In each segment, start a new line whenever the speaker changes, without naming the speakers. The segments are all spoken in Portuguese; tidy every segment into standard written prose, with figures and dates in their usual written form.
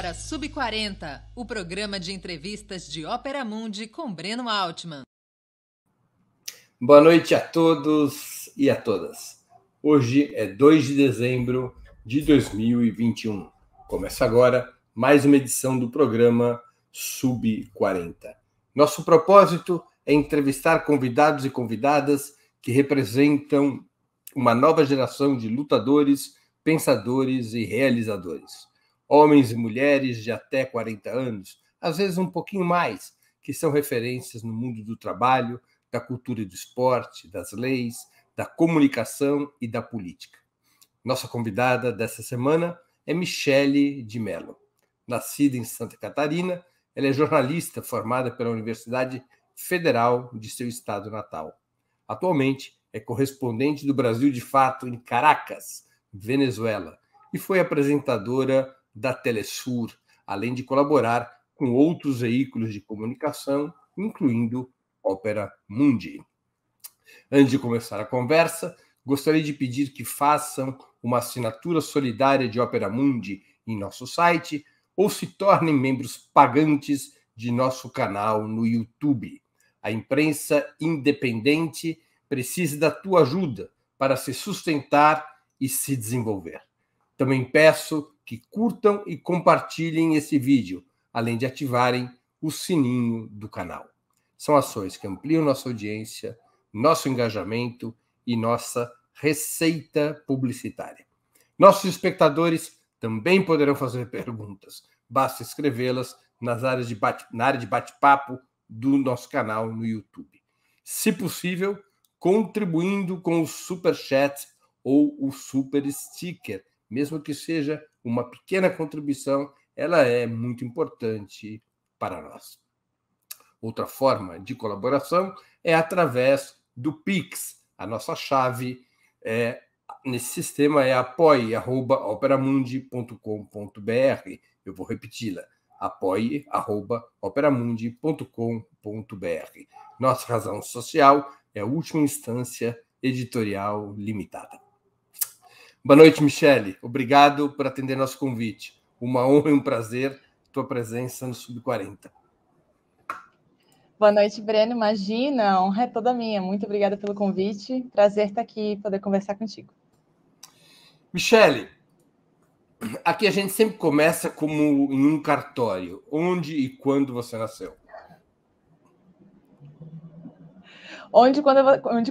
agora Sub40, o programa de entrevistas de Ópera Mundi com Breno Altman.
Boa noite a todos e a todas. Hoje é 2 de dezembro de 2021. Começa agora mais uma edição do programa Sub40. Nosso propósito é entrevistar convidados e convidadas que representam uma nova geração de lutadores, pensadores e realizadores. Homens e mulheres de até 40 anos, às vezes um pouquinho mais, que são referências no mundo do trabalho, da cultura e do esporte, das leis, da comunicação e da política. Nossa convidada dessa semana é Michele de Mello. Nascida em Santa Catarina, ela é jornalista formada pela Universidade Federal de seu estado natal. Atualmente, é correspondente do Brasil de Fato em Caracas, Venezuela, e foi apresentadora da Telesur, além de colaborar com outros veículos de comunicação, incluindo Ópera Mundi. Antes de começar a conversa, gostaria de pedir que façam uma assinatura solidária de Ópera Mundi em nosso site ou se tornem membros pagantes de nosso canal no YouTube. A imprensa independente precisa da tua ajuda para se sustentar e se desenvolver. Também peço que curtam e compartilhem esse vídeo, além de ativarem o sininho do canal. São ações que ampliam nossa audiência, nosso engajamento e nossa receita publicitária. Nossos espectadores também poderão fazer perguntas. Basta escrevê-las na área de bate-papo do nosso canal no YouTube. Se possível, contribuindo com o Super Chat ou o Super Sticker. Mesmo que seja uma pequena contribuição, ela é muito importante para nós. Outra forma de colaboração é através do Pix. A nossa chave nesse sistema é apoie@operamundi.com.br. Eu vou repeti-la, apoie@operamundi.com.br. Nossa razão social é a última instância editorial limitada. Boa noite, Michele. Obrigado por atender nosso convite. Uma honra e um prazer tua presença no Sub40.
Boa noite, Breno. Imagina, a honra é toda minha. Muito obrigada pelo convite. Prazer estar aqui e poder conversar contigo.
Michele, aqui a gente sempre começa como em um cartório. Onde e quando você nasceu?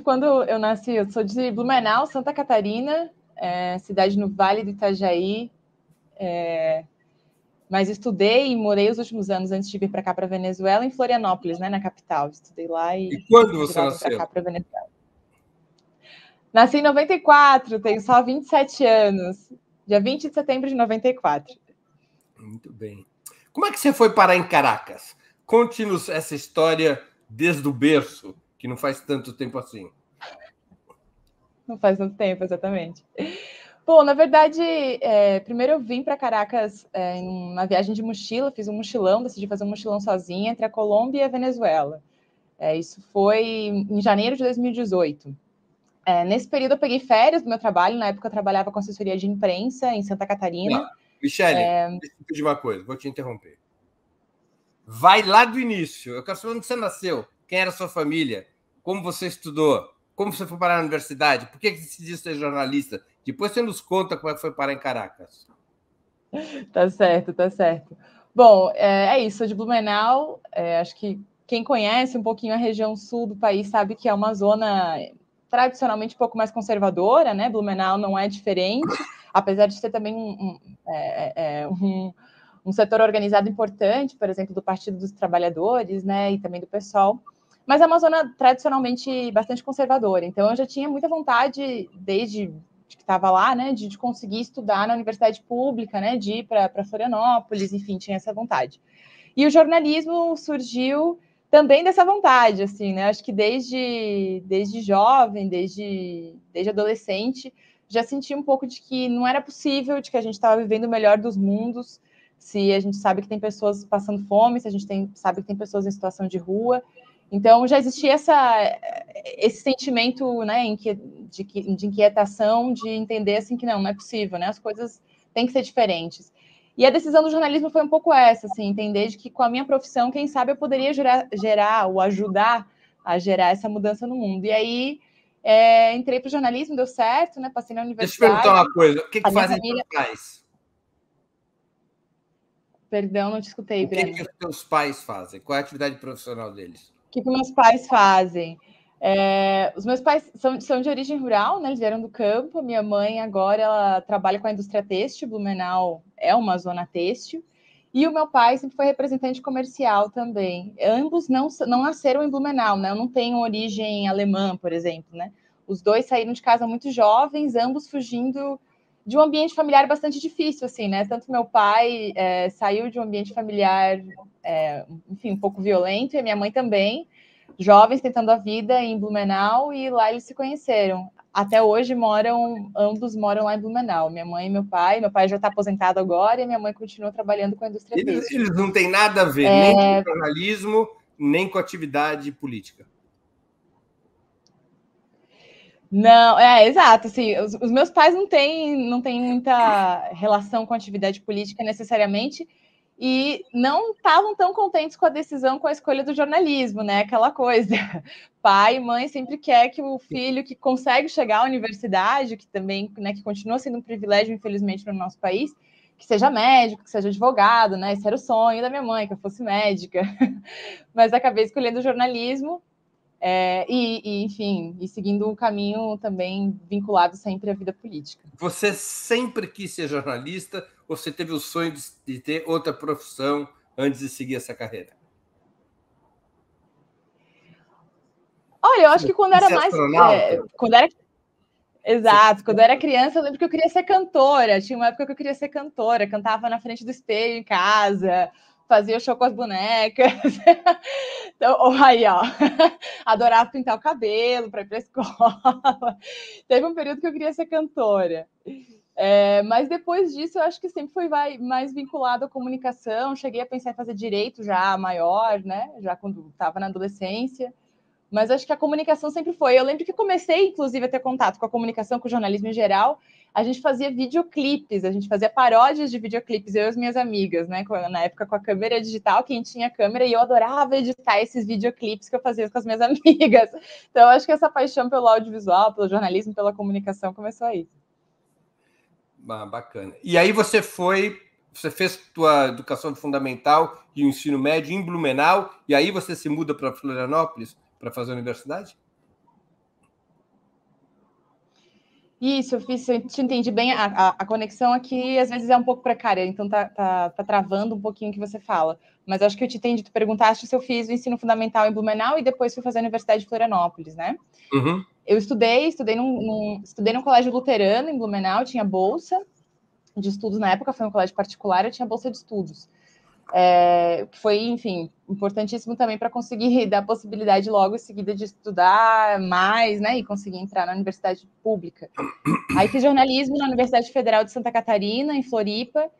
Quando eu nasci? Eu sou de Blumenau, Santa Catarina, cidade no Vale do Itajaí, mas estudei e morei os últimos anos, antes de vir para cá, para Venezuela, em Florianópolis, né, na capital. Estudei lá
E quando você nasceu?
Para cá, para Venezuela. Nasci em 94, tenho só 27 anos. Dia 20 de setembro de 94.
Muito bem. Como é que você foi parar em Caracas? Conte-nos essa história desde o berço, que não faz tanto tempo assim.
Não faz tanto tempo, exatamente. Bom, na verdade, primeiro eu vim para Caracas em uma viagem de mochila, fiz um mochilão, decidi fazer um mochilão sozinha entre a Colômbia e a Venezuela. Isso foi em janeiro de 2018. Nesse período eu peguei férias do meu trabalho, na época eu trabalhava com assessoria de imprensa em Santa Catarina.
Michele, deixa eu pedir uma coisa, vou te interromper. Vai lá do início, eu quero saber onde você nasceu, quem era a sua família, como você estudou, como você foi parar na universidade, por que decidiu ser jornalista? Depois você nos conta como é que foi parar em Caracas.
Tá certo, tá certo. Bom, é isso, sou de Blumenau, acho que quem conhece um pouquinho a região sul do país sabe que é uma zona tradicionalmente um pouco mais conservadora, né? Blumenau não é diferente, apesar de ser também um setor organizado importante, por exemplo, do Partido dos Trabalhadores, né? E também do PSOL. Mas é uma zona tradicionalmente bastante conservadora. Então, eu já tinha muita vontade, desde que estava lá, né? De conseguir estudar na universidade pública, né? De ir para Florianópolis, enfim, tinha essa vontade. E o jornalismo surgiu também dessa vontade, assim, né? Acho que desde jovem, desde adolescente, já senti um pouco de que não era possível, de que a gente estava vivendo o melhor dos mundos, se a gente sabe que tem pessoas passando fome, se a gente sabe que tem pessoas em situação de rua. Então, já existia esse sentimento, né, de inquietação, de entender assim, que não é possível, né? As coisas têm que ser diferentes. E a decisão do jornalismo foi um pouco essa, assim, entender de que com a minha profissão, quem sabe eu poderia gerar ou ajudar a gerar essa mudança no mundo. E aí entrei para o jornalismo, deu certo, né? Passei na universidade.
Deixa eu perguntar uma coisa, o que fazem
família...
seus pais?
Perdão, não te escutei, Breno.
O que os teus pais fazem? Qual é a atividade profissional deles?
O que meus pais fazem? Os meus pais são de origem rural, né? Eles vieram do campo. Minha mãe agora ela trabalha com a indústria têxtil. Blumenau é uma zona têxtil. E o meu pai sempre foi representante comercial também. Ambos não nasceram em Blumenau, né? Eu não tenho origem alemã, por exemplo, né? Os dois saíram de casa muito jovens, ambos fugindo de um ambiente familiar bastante difícil, assim, né? Tanto meu pai saiu de um ambiente familiar, enfim, um pouco violento, e minha mãe também, jovens tentando a vida em Blumenau, e lá eles se conheceram. Até hoje ambos moram lá em Blumenau, minha mãe e meu pai já está aposentado agora, e minha mãe continua trabalhando com a indústria têxtil.
Eles não têm nada a ver, nem com jornalismo, nem com atividade política.
Não, exato, assim, os meus pais não têm muita relação com atividade política necessariamente, e não estavam tão contentes com a decisão, com a escolha do jornalismo, né? Aquela coisa, pai e mãe sempre quer que o filho que consegue chegar à universidade, que também, né, que continua sendo um privilégio, infelizmente, no nosso país, que seja médico, que seja advogado, né? Esse era o sonho da minha mãe, que eu fosse médica, mas acabei escolhendo o jornalismo. Enfim, seguindo um caminho também vinculado sempre à vida política.
Você sempre quis ser jornalista ou você teve o sonho de ter outra profissão antes de seguir essa carreira?
Olha, eu acho que quando era mais... Exato, quando eu era criança, eu lembro que eu queria ser cantora. Tinha uma época que eu queria ser cantora, cantava na frente do espelho em casa, fazia o show com as bonecas. Então, aí, ó, adorava pintar o cabelo para ir para a escola. Teve um período que eu queria ser cantora. Mas depois disso, eu acho que sempre foi mais vinculado à comunicação. Cheguei a pensar em fazer direito já maior, né? Já quando estava na adolescência. Mas acho que a comunicação sempre foi. Eu lembro que comecei, inclusive, a ter contato com a comunicação, com o jornalismo em geral. A gente fazia videoclipes, a gente fazia paródias de videoclipes, eu e as minhas amigas, né? Na época com a câmera digital, quem tinha câmera, e eu adorava editar esses videoclipes que eu fazia com as minhas amigas. Então, acho que essa paixão pelo audiovisual, pelo jornalismo, pela comunicação começou aí.
Bacana. E aí você fez tua educação fundamental e o ensino médio em Blumenau, e aí você se muda para Florianópolis para fazer a universidade?
Isso, eu te entendi bem. A conexão aqui às vezes é um pouco precária, então tá travando um pouquinho o que você fala. Mas acho que eu te entendi. Tu perguntaste se eu fiz o ensino fundamental em Blumenau e depois fui fazer a Universidade de Florianópolis, né?
Uhum.
Eu estudei num colégio luterano em Blumenau, tinha bolsa de estudos na época, foi um colégio particular, eu tinha bolsa de estudos. Que foi, enfim, importantíssimo também para conseguir dar a possibilidade logo em seguida de estudar mais, né, e conseguir entrar na universidade pública. Aí fiz jornalismo na Universidade Federal de Santa Catarina, em Floripa,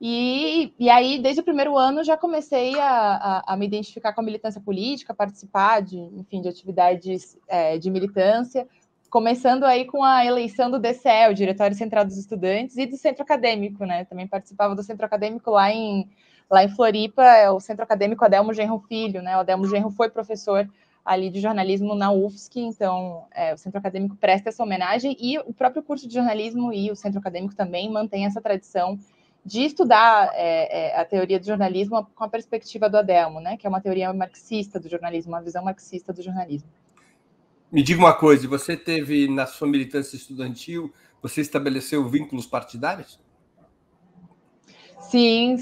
e aí, desde o primeiro ano, já comecei a me identificar com a militância política, participar de atividades de militância, começando aí com a eleição do DCE, o Diretório Central dos Estudantes, e do Centro Acadêmico, né, também participava do Centro Acadêmico lá em Floripa, é o Centro Acadêmico Adelmo Genro Filho, né? O Adelmo Genro foi professor ali de jornalismo na UFSC, então o Centro Acadêmico presta essa homenagem, e o próprio curso de jornalismo e o Centro Acadêmico também mantém essa tradição de estudar a teoria do jornalismo com a perspectiva do Adelmo, né? Que é uma teoria marxista do jornalismo, uma visão marxista do jornalismo.
Me diga uma coisa, você teve na sua militância estudantil, você estabeleceu vínculos partidários?
Sim.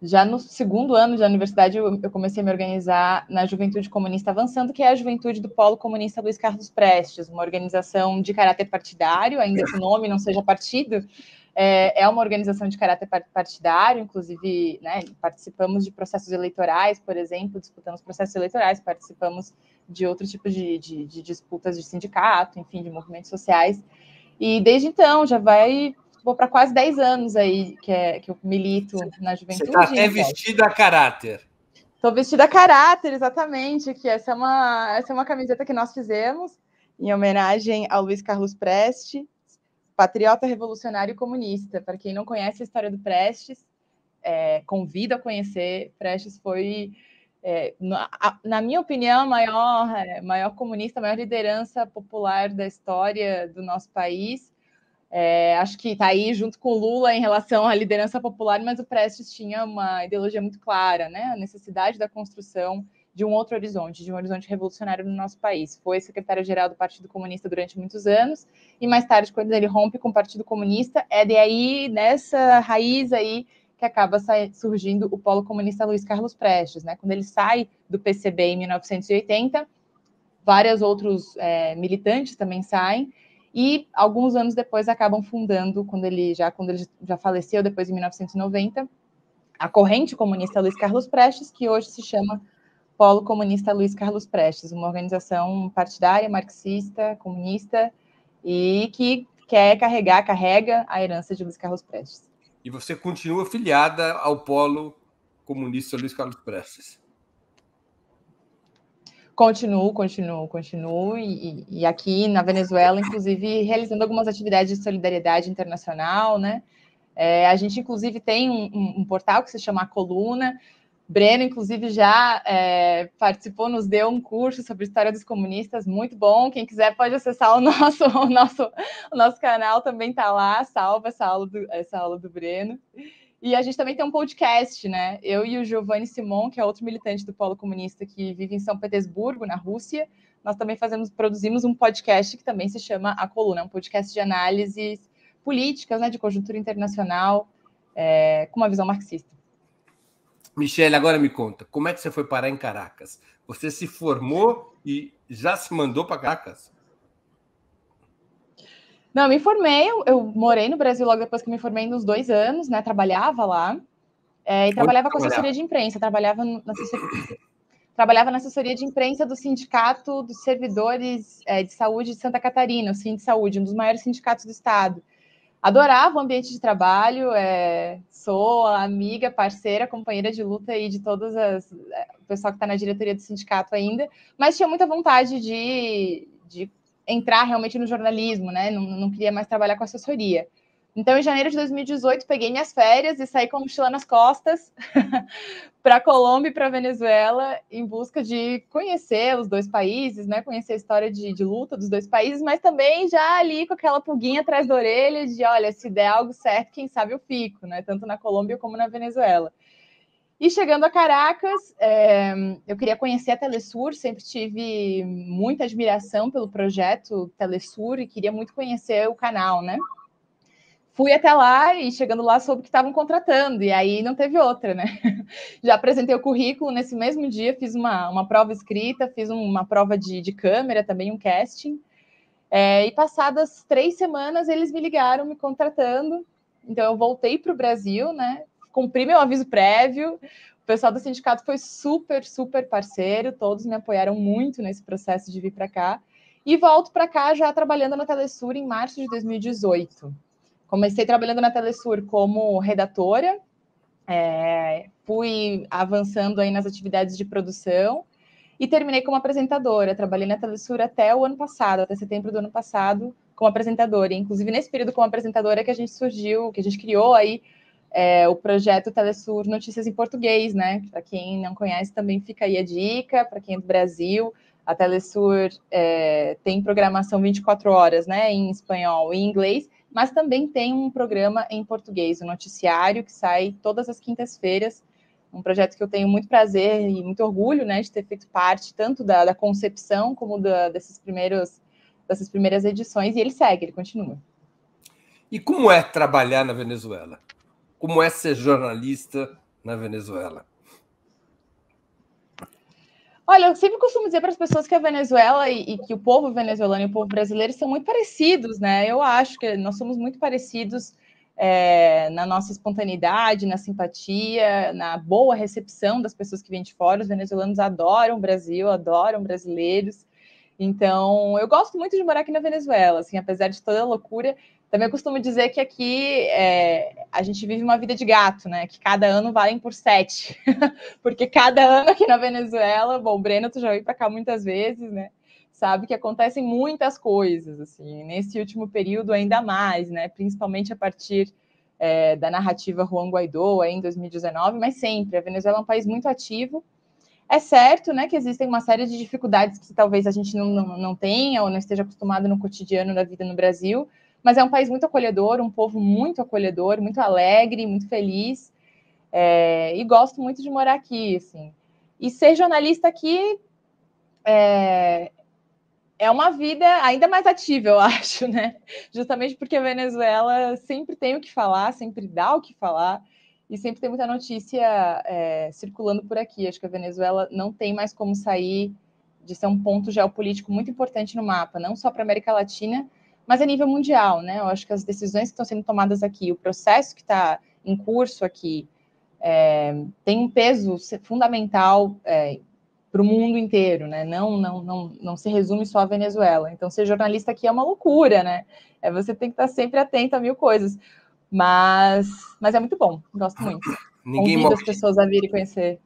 Já no segundo ano da universidade, eu comecei a me organizar na Juventude Comunista Avançando, que é a juventude do Polo Comunista Luiz Carlos Prestes, uma organização de caráter partidário, ainda que o nome não seja partido, é uma organização de caráter partidário, inclusive, né, participamos de processos eleitorais, por exemplo, disputamos processos eleitorais, participamos de outro tipo de disputas de sindicato, enfim, de movimentos sociais, e desde então vou para quase 10 anos aí que eu milito na juventude.
Você está até vestida a caráter.
Estou vestida a caráter, exatamente, que essa é uma camiseta que nós fizemos em homenagem ao Luiz Carlos Prestes, patriota revolucionário comunista. Para quem não conhece a história do Prestes, convido a conhecer. Prestes foi, na minha opinião, a maior comunista, a maior liderança popular da história do nosso país. Acho que está aí junto com o Lula em relação à liderança popular, mas o Prestes tinha uma ideologia muito clara, né? A necessidade da construção de um outro horizonte, de um horizonte revolucionário no nosso país. Foi secretário-geral do Partido Comunista durante muitos anos, e mais tarde, quando ele rompe com o Partido Comunista, é daí, nessa raiz aí, que acaba surgindo o Polo Comunista Luiz Carlos Prestes, né? Quando ele sai do PCB em 1980, vários outros militantes também saem, e alguns anos depois acabam fundando, quando ele já faleceu, depois em 1990, a Corrente Comunista Luiz Carlos Prestes, que hoje se chama Polo Comunista Luiz Carlos Prestes, uma organização partidária, marxista, comunista, e que carrega a herança de Luiz Carlos Prestes.
E você continua filiada ao Polo Comunista Luiz Carlos Prestes?
Continuo. E aqui na Venezuela, inclusive, realizando algumas atividades de solidariedade internacional, né? A gente, inclusive, tem um portal que se chama A Coluna. Breno, inclusive, já participou, nos deu um curso sobre história dos comunistas, muito bom. Quem quiser pode acessar o nosso canal, também está lá, salva essa aula do Breno. E a gente também tem um podcast, né? Eu e o Giovanni Simon, que é outro militante do Polo Comunista que vive em São Petersburgo, na Rússia, nós também produzimos um podcast que também se chama A Coluna, um podcast de análises políticas, né, de conjuntura internacional, com uma visão marxista.
Michele, agora me conta, como é que você foi parar em Caracas? Você se formou e já se mandou para Caracas?
Não, eu me formei, eu morei no Brasil logo depois que eu me formei, nos 2 anos, né? Trabalhava lá, e trabalhava com assessoria de imprensa, trabalhava na assessoria de imprensa do Sindicato dos Servidores de Saúde de Santa Catarina, o Sindsaúde, um dos maiores sindicatos do estado. Adorava o ambiente de trabalho, sou amiga, parceira, companheira de luta aí de todas o pessoal que está na diretoria do sindicato ainda, mas tinha muita vontade de entrar realmente no jornalismo, né? Não queria mais trabalhar com assessoria. Então, em janeiro de 2018, peguei minhas férias e saí com a mochila nas costas para a Colômbia e para a Venezuela, em busca de conhecer os dois países, né? Conhecer a história de luta dos dois países, mas também já ali com aquela pulguinha atrás da orelha de, olha, se der algo certo, quem sabe eu fico, né? Tanto na Colômbia como na Venezuela. E chegando a Caracas, eu queria conhecer a Telesur, sempre tive muita admiração pelo projeto Telesur e queria muito conhecer o canal, né? Fui até lá e, chegando lá, soube que estavam contratando, e aí não teve outra, né? Já apresentei o currículo nesse mesmo dia, fiz uma prova escrita, fiz uma prova de câmera, também um casting, e passadas 3 semanas eles me ligaram, me contratando, então eu voltei para o Brasil, né? Cumpri meu aviso prévio, o pessoal do sindicato foi super, super parceiro, todos me apoiaram muito nesse processo de vir para cá, e volto para cá já trabalhando na Telesur em março de 2018. Comecei trabalhando na Telesur como redatora, fui avançando aí nas atividades de produção e terminei como apresentadora. Trabalhei na Telesur até o ano passado, até setembro do ano passado, como apresentadora. E, inclusive, nesse período como apresentadora que a gente criou aí o projeto Telesur Notícias em Português, né? Para quem não conhece, também fica aí a dica, para quem é do Brasil. A Telesur tem programação 24 horas, né? Em espanhol e em inglês, mas também tem um programa em português, um noticiário que sai todas as quintas-feiras, um projeto que eu tenho muito prazer e muito orgulho, né, de ter feito parte tanto da concepção como dessas primeiras edições, e ele continua.
E como é trabalhar na Venezuela? Como é ser jornalista na Venezuela?
Olha, eu sempre costumo dizer para as pessoas que a Venezuela e que o povo venezuelano e o povo brasileiro são muito parecidos, né? Eu acho que nós somos muito parecidos na nossa espontaneidade, na simpatia, na boa recepção das pessoas que vêm de fora. Os venezuelanos adoram o Brasil, adoram brasileiros. Então, eu gosto muito de morar aqui na Venezuela, assim, apesar de toda a loucura. Também costumo dizer que aqui a gente vive uma vida de gato, né? Que cada ano valem por 7. Porque cada ano aqui na Venezuela, bom, o Breno, tu já veio para cá muitas vezes, né? Sabe que acontecem muitas coisas, assim, nesse último período ainda mais, né? Principalmente a partir da narrativa Juan Guaidó aí em 2019, mas sempre. A Venezuela é um país muito ativo. É certo, né, que existem uma série de dificuldades que talvez a gente não tenha ou não esteja acostumado no cotidiano da vida no Brasil, mas é um país muito acolhedor, um povo muito acolhedor, muito alegre, muito feliz, e gosto muito de morar aqui, assim. E ser jornalista aqui é uma vida ainda mais ativa, eu acho, né? Justamente porque a Venezuela sempre tem o que falar, sempre dá o que falar, e sempre tem muita notícia circulando por aqui. Acho que a Venezuela não tem mais como sair de ser um ponto geopolítico muito importante no mapa, não só para a América Latina, mas a nível mundial, né? Eu acho que as decisões que estão sendo tomadas aqui, o processo que está em curso aqui, tem um peso fundamental para o mundo inteiro, né? Não se resume só à Venezuela. Então, ser jornalista aqui é uma loucura, né? Você tem que estar sempre atento a mil coisas. Mas é muito bom, gosto muito. Convido as pessoas a virem conhecer.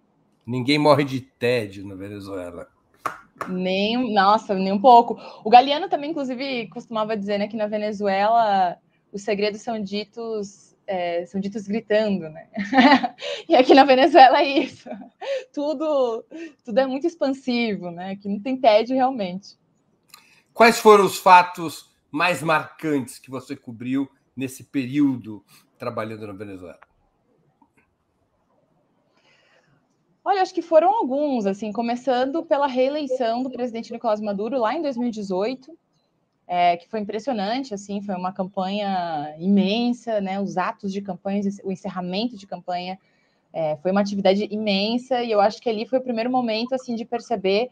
Ninguém morre de tédio na Venezuela.
Nem um pouco. O Galeano também, inclusive, costumava dizer, né, que na Venezuela os segredos são ditos gritando, né? E aqui na Venezuela é isso. Tudo é muito expansivo, né? Que não tem tédio realmente.
Quais foram os fatos mais marcantes que você cobriu nesse período trabalhando na Venezuela?
Olha, acho que foram alguns, assim, começando pela reeleição do presidente Nicolás Maduro lá em 2018, que foi impressionante, assim, foi uma campanha imensa, né? Os atos de campanha, o encerramento de campanha foi uma atividade imensa, e eu acho que ali foi o primeiro momento, assim, de perceber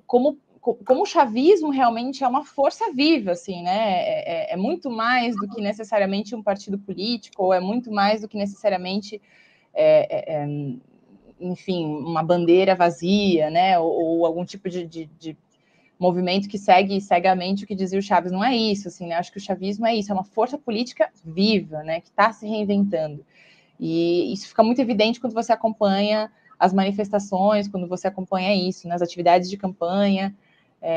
como o chavismo realmente é uma força viva, assim, né? É muito mais do que necessariamente um partido político, ou é muito mais do que necessariamente enfim, uma bandeira vazia, né? Ou algum tipo de movimento que segue cegamente o que dizia o Chaves. Não é isso, assim, né? Acho que o chavismo é isso, é uma força política viva, né? Que está se reinventando. E isso fica muito evidente quando você acompanha as manifestações, quando você acompanha isso, nas atividades de campanha.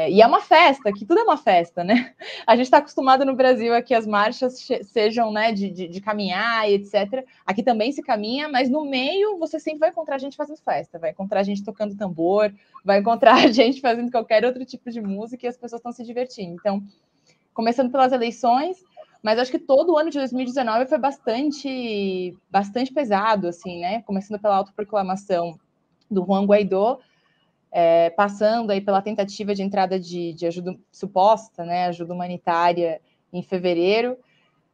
E é uma festa, que tudo é uma festa, né? A gente está acostumado no Brasil a que as marchas sejam, né, de caminhar e etc. Aqui também se caminha, mas no meio você sempre vai encontrar gente fazendo festa, vai encontrar gente tocando tambor, vai encontrar gente fazendo qualquer outro tipo de música e as pessoas estão se divertindo. Então, começando pelas eleições, mas acho que todo o ano de 2019 foi bastante pesado, assim, né? Começando pela autoproclamação do Juan Guaidó, passando aí pela tentativa de entrada de ajuda suposta, né? Ajuda humanitária em fevereiro.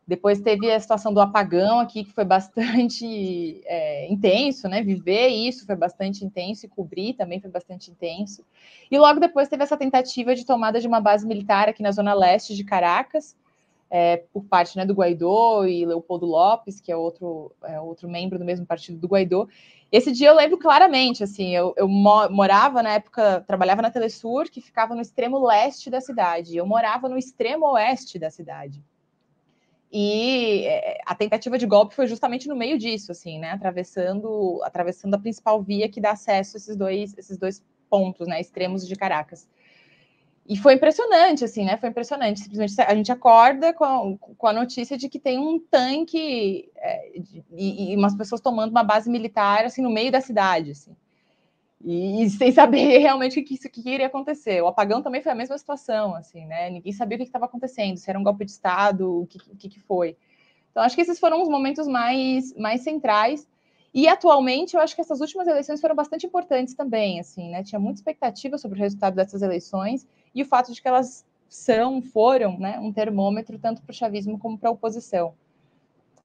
Depois teve a situação do apagão aqui, que foi bastante intenso, né? Viver isso foi bastante intenso e cobrir também foi bastante intenso. E logo depois teve essa tentativa de tomada de uma base militar aqui na zona leste de Caracas, por parte, né, do Guaidó e Leopoldo Lopes, que é outro membro do mesmo partido do Guaidó. Esse dia eu lembro claramente, assim, eu morava na época, trabalhava na Telesur, que ficava no extremo leste da cidade, eu morava no extremo oeste da cidade. E a tentativa de golpe foi justamente no meio disso, assim, né, atravessando a principal via que dá acesso a esses dois pontos, né, extremos de Caracas. E foi impressionante, assim, né? Foi impressionante. Simplesmente a gente acorda com a notícia de que tem um tanque e umas pessoas tomando uma base militar, assim, no meio da cidade, assim. E sem saber realmente o que iria acontecer. O apagão também foi a mesma situação, assim, né? Ninguém sabia o que estava acontecendo, se era um golpe de Estado, o que foi. Então, acho que esses foram os momentos mais centrais. E, atualmente, eu acho que essas últimas eleições foram bastante importantes também, assim, né? Tinha muita expectativa sobre o resultado dessas eleições e o fato de que elas foram, né, um termômetro tanto para o chavismo como para a oposição.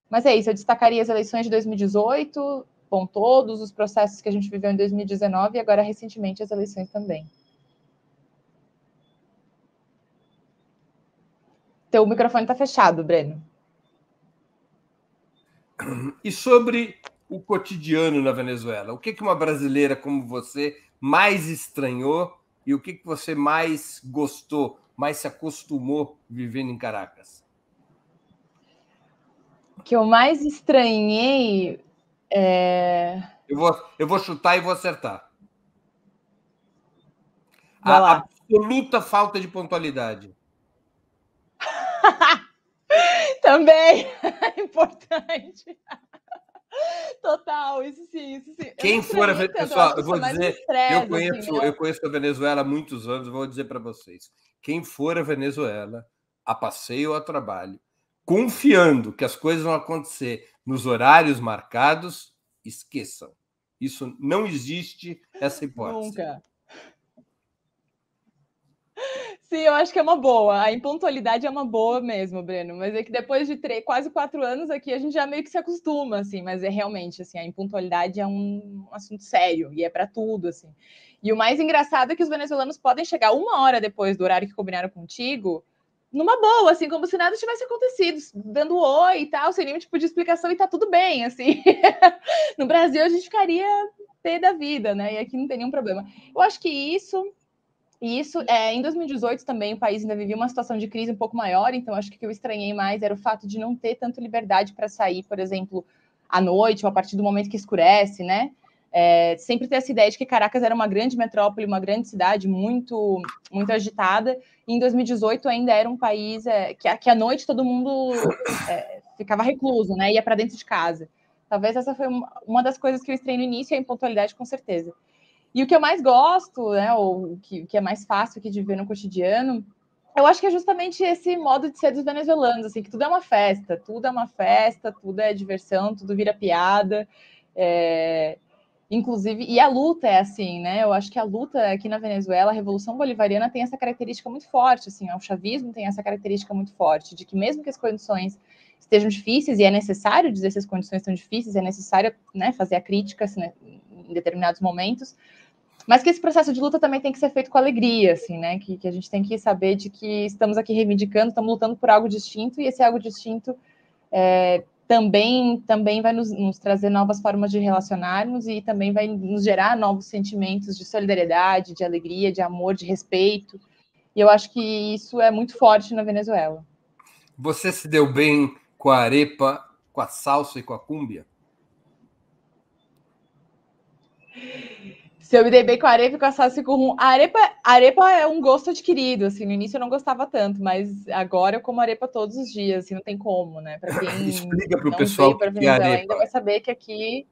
Mas é isso, eu destacaria as eleições de 2018, com todos os processos que a gente viveu em 2019 e agora, recentemente, as eleições também. Teu microfone está fechado, Breno.
E sobre o cotidiano na Venezuela, o que uma brasileira como você mais estranhou e o que você mais gostou, mais se acostumou vivendo em Caracas?
que eu mais estranhei
Eu vou chutar e vou acertar.
Vai lá.
Absoluta falta de pontualidade.
Também é importante. Total, isso sim.
Quem for, pessoal, eu vou dizer, eu conheço a Venezuela há muitos anos, vou dizer para vocês. Quem for a Venezuela, a passeio ou a trabalho, confiando que as coisas vão acontecer nos horários marcados, esqueçam. Isso não existe, essa hipótese.
Nunca. Sim, eu acho que é uma boa. A impontualidade é uma boa mesmo, Breno. Mas é que depois de quase 4 anos aqui, a gente já meio que se acostuma, assim. Mas é realmente, assim, a impontualidade é um assunto sério e é para tudo, assim. E o mais engraçado é que os venezuelanos podem chegar 1 hora depois do horário que combinaram contigo, numa boa, assim, como se nada tivesse acontecido, dando oi e tal, sem nenhum tipo de explicação e tá tudo bem, assim. No Brasil, a gente ficaria pé da vida, né? E aqui não tem nenhum problema. Eu acho que isso, em 2018 também o país ainda vivia uma situação de crise um pouco maior, então acho que o que eu estranhei mais era o fato de não ter tanto liberdade para sair, por exemplo, à noite ou a partir do momento que escurece, né? Sempre ter essa ideia de que Caracas era uma grande metrópole, uma grande cidade muito, muito agitada, e em 2018 ainda era um país que à noite todo mundo ficava recluso, né? Ia para dentro de casa. Talvez essa foi uma das coisas que eu estranhei no início, e a impontualidade, com certeza. E o que eu mais gosto, né, ou o que é mais fácil aqui de ver no cotidiano, eu acho que é justamente esse modo de ser dos venezuelanos, assim, que tudo é uma festa, tudo é diversão, tudo vira piada, inclusive, e a luta é assim, né? Eu acho que a luta aqui na Venezuela, a Revolução Bolivariana tem essa característica muito forte, assim, o chavismo tem essa característica muito forte, de que mesmo que as condições estejam difíceis, e é necessário dizer se as condições estão difíceis, é necessário, né, fazer a crítica, assim, né, em determinados momentos, mas que esse processo de luta também tem que ser feito com alegria, assim, né? Que a gente tem que saber de que estamos aqui reivindicando, estamos lutando por algo distinto, e esse algo distinto também vai nos trazer novas formas de relacionarmos e também vai nos gerar novos sentimentos de solidariedade, de alegria, de amor, de respeito. E eu acho que isso é muito forte na Venezuela.
Você se deu bem com a arepa, com a salsa e com a cúmbia?
Se eu me dei bem com a arepa e com a salsa e com rum. A arepa é um gosto adquirido, assim, no início eu não gostava tanto, mas agora eu como arepa todos os dias, assim, não tem como, né? Para quem
explica para o
não
pessoal
veio para
o que é
Venezuela
arepa.
ainda vai saber que aqui...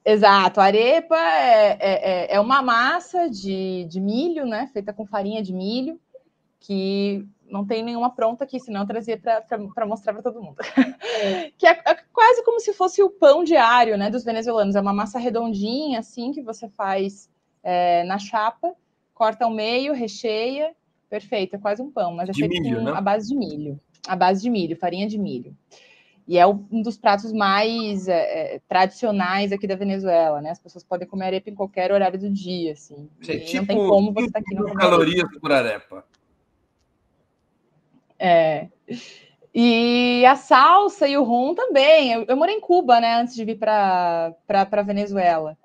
Exato, a arepa é uma massa de milho, né? Feita com farinha de milho, que não tem nenhuma pronta aqui, senão eu trazia para mostrar para todo mundo. Que é quase como se fosse o pão diário, né, dos venezuelanos. É uma massa redondinha, assim, que você faz na chapa, corta ao meio, recheia, perfeito, é quase um pão, mas é
de
feito
milho,
com
né?
a base de milho. A base de milho, farinha de milho. E é um dos pratos mais tradicionais aqui da Venezuela, né? As pessoas podem comer arepa em qualquer horário do dia, assim.
É
E não tem como você estar aqui não comer
calorias
arepa.
por arepa.
E a salsa e o rum também. Eu morei em Cuba, né, antes de vir para Venezuela.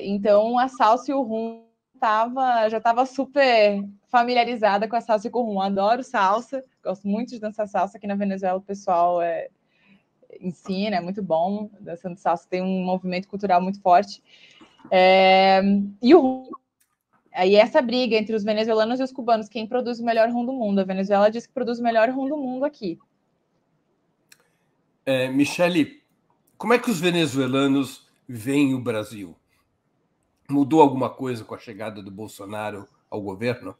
Então, a salsa e o rum já estava super familiarizada com a salsa e com o rum. Adoro salsa, gosto muito de dançar salsa. Aqui na Venezuela o pessoal ensina, é muito bom. Dançando salsa tem um movimento cultural muito forte. E o rum. Aí essa briga entre os venezuelanos e os cubanos, quem produz o melhor rum do mundo? A Venezuela diz que produz o melhor rum do mundo aqui.
Michele, como é que os venezuelanos veem o Brasil? Mudou alguma coisa com a chegada do Bolsonaro ao governo?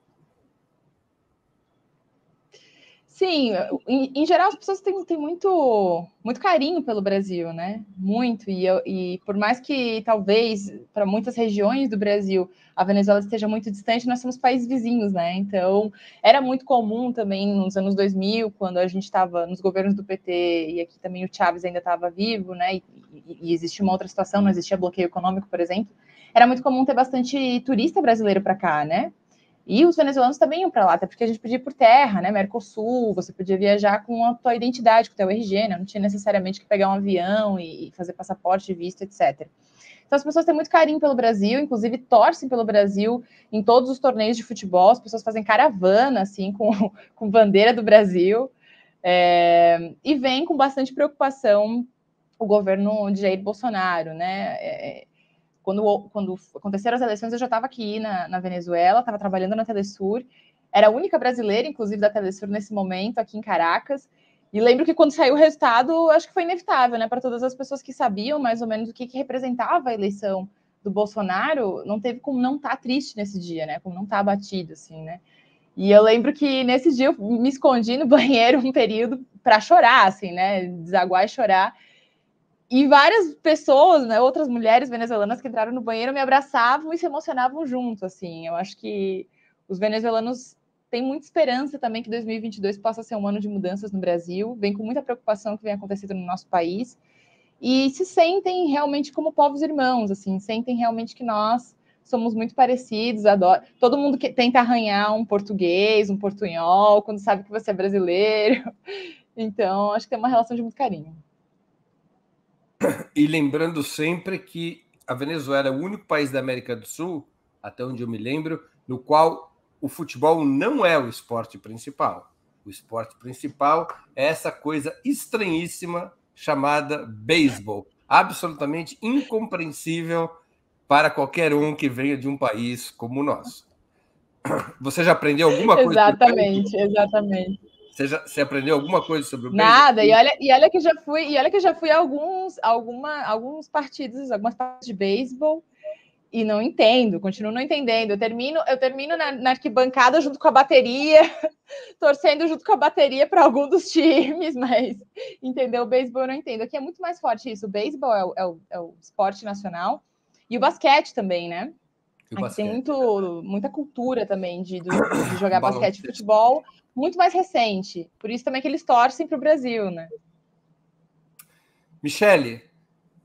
Sim, em geral as pessoas têm muito, muito carinho pelo Brasil, né? Muito. E por mais que talvez para muitas regiões do Brasil a Venezuela esteja muito distante, nós somos países vizinhos, né? Então era muito comum também nos anos 2000, quando a gente estava nos governos do PT e aqui também o Chávez ainda estava vivo, né? E existia uma outra situação, não existia bloqueio econômico, por exemplo. Era muito comum ter bastante turista brasileiro para cá, né? E os venezuelanos também iam para lá, até porque a gente podia ir por terra, né? Mercosul, você podia viajar com a tua identidade, com o teu RG, né? Não tinha necessariamente que pegar um avião e fazer passaporte, visto, etc. Então as pessoas têm muito carinho pelo Brasil, inclusive torcem pelo Brasil em todos os torneios de futebol, as pessoas fazem caravana, assim, com bandeira do Brasil. E vem com bastante preocupação o governo de Jair Bolsonaro, né? Quando aconteceram as eleições, eu já estava aqui na Venezuela, estava trabalhando na Telesur, era a única brasileira, inclusive, da Telesur nesse momento, aqui em Caracas. E lembro que quando saiu o resultado, acho que foi inevitável, né? Para todas as pessoas que sabiam mais ou menos o que representava a eleição do Bolsonaro, não teve como não estar triste nesse dia, né? Como não estar abatido, assim, né? E eu lembro que nesse dia eu me escondi no banheiro um período para chorar, assim, né? Desaguar e chorar. E várias pessoas, né, outras mulheres venezuelanas que entraram no banheiro me abraçavam e se emocionavam junto, assim. Eu acho que os venezuelanos têm muita esperança também que 2022 possa ser um ano de mudanças no Brasil. Vem com muita preocupação que vem acontecendo no nosso país. E se sentem realmente como povos irmãos, assim, sentem realmente que nós somos muito parecidos, adoro. Todo mundo que tenta arranhar um português, um portunhol, quando sabe que você é brasileiro. Então, acho que tem uma relação de muito carinho.
E lembrando sempre que a Venezuela é o único país da América do Sul, até onde eu me lembro, no qual o futebol não é o esporte principal. O esporte principal é essa coisa estranhíssima chamada beisebol, absolutamente incompreensível para qualquer um que venha de um país como o nosso. Você já aprendeu alguma coisa?
Exatamente.
Você aprendeu alguma coisa sobre o beisebol?
Nada, e olha que já fui a alguns partidos, algumas partidas de beisebol e não entendo, continuo não entendendo. Eu termino na arquibancada junto com a bateria, torcendo junto com a bateria para algum dos times, mas entender o beisebol eu não entendo. Aqui é muito mais forte isso. O beisebol é o esporte nacional e o basquete também, né? Aqui tem muita cultura também de jogar basquete e futebol, muito mais recente. Por isso também que eles torcem para o Brasil, né?
Michele,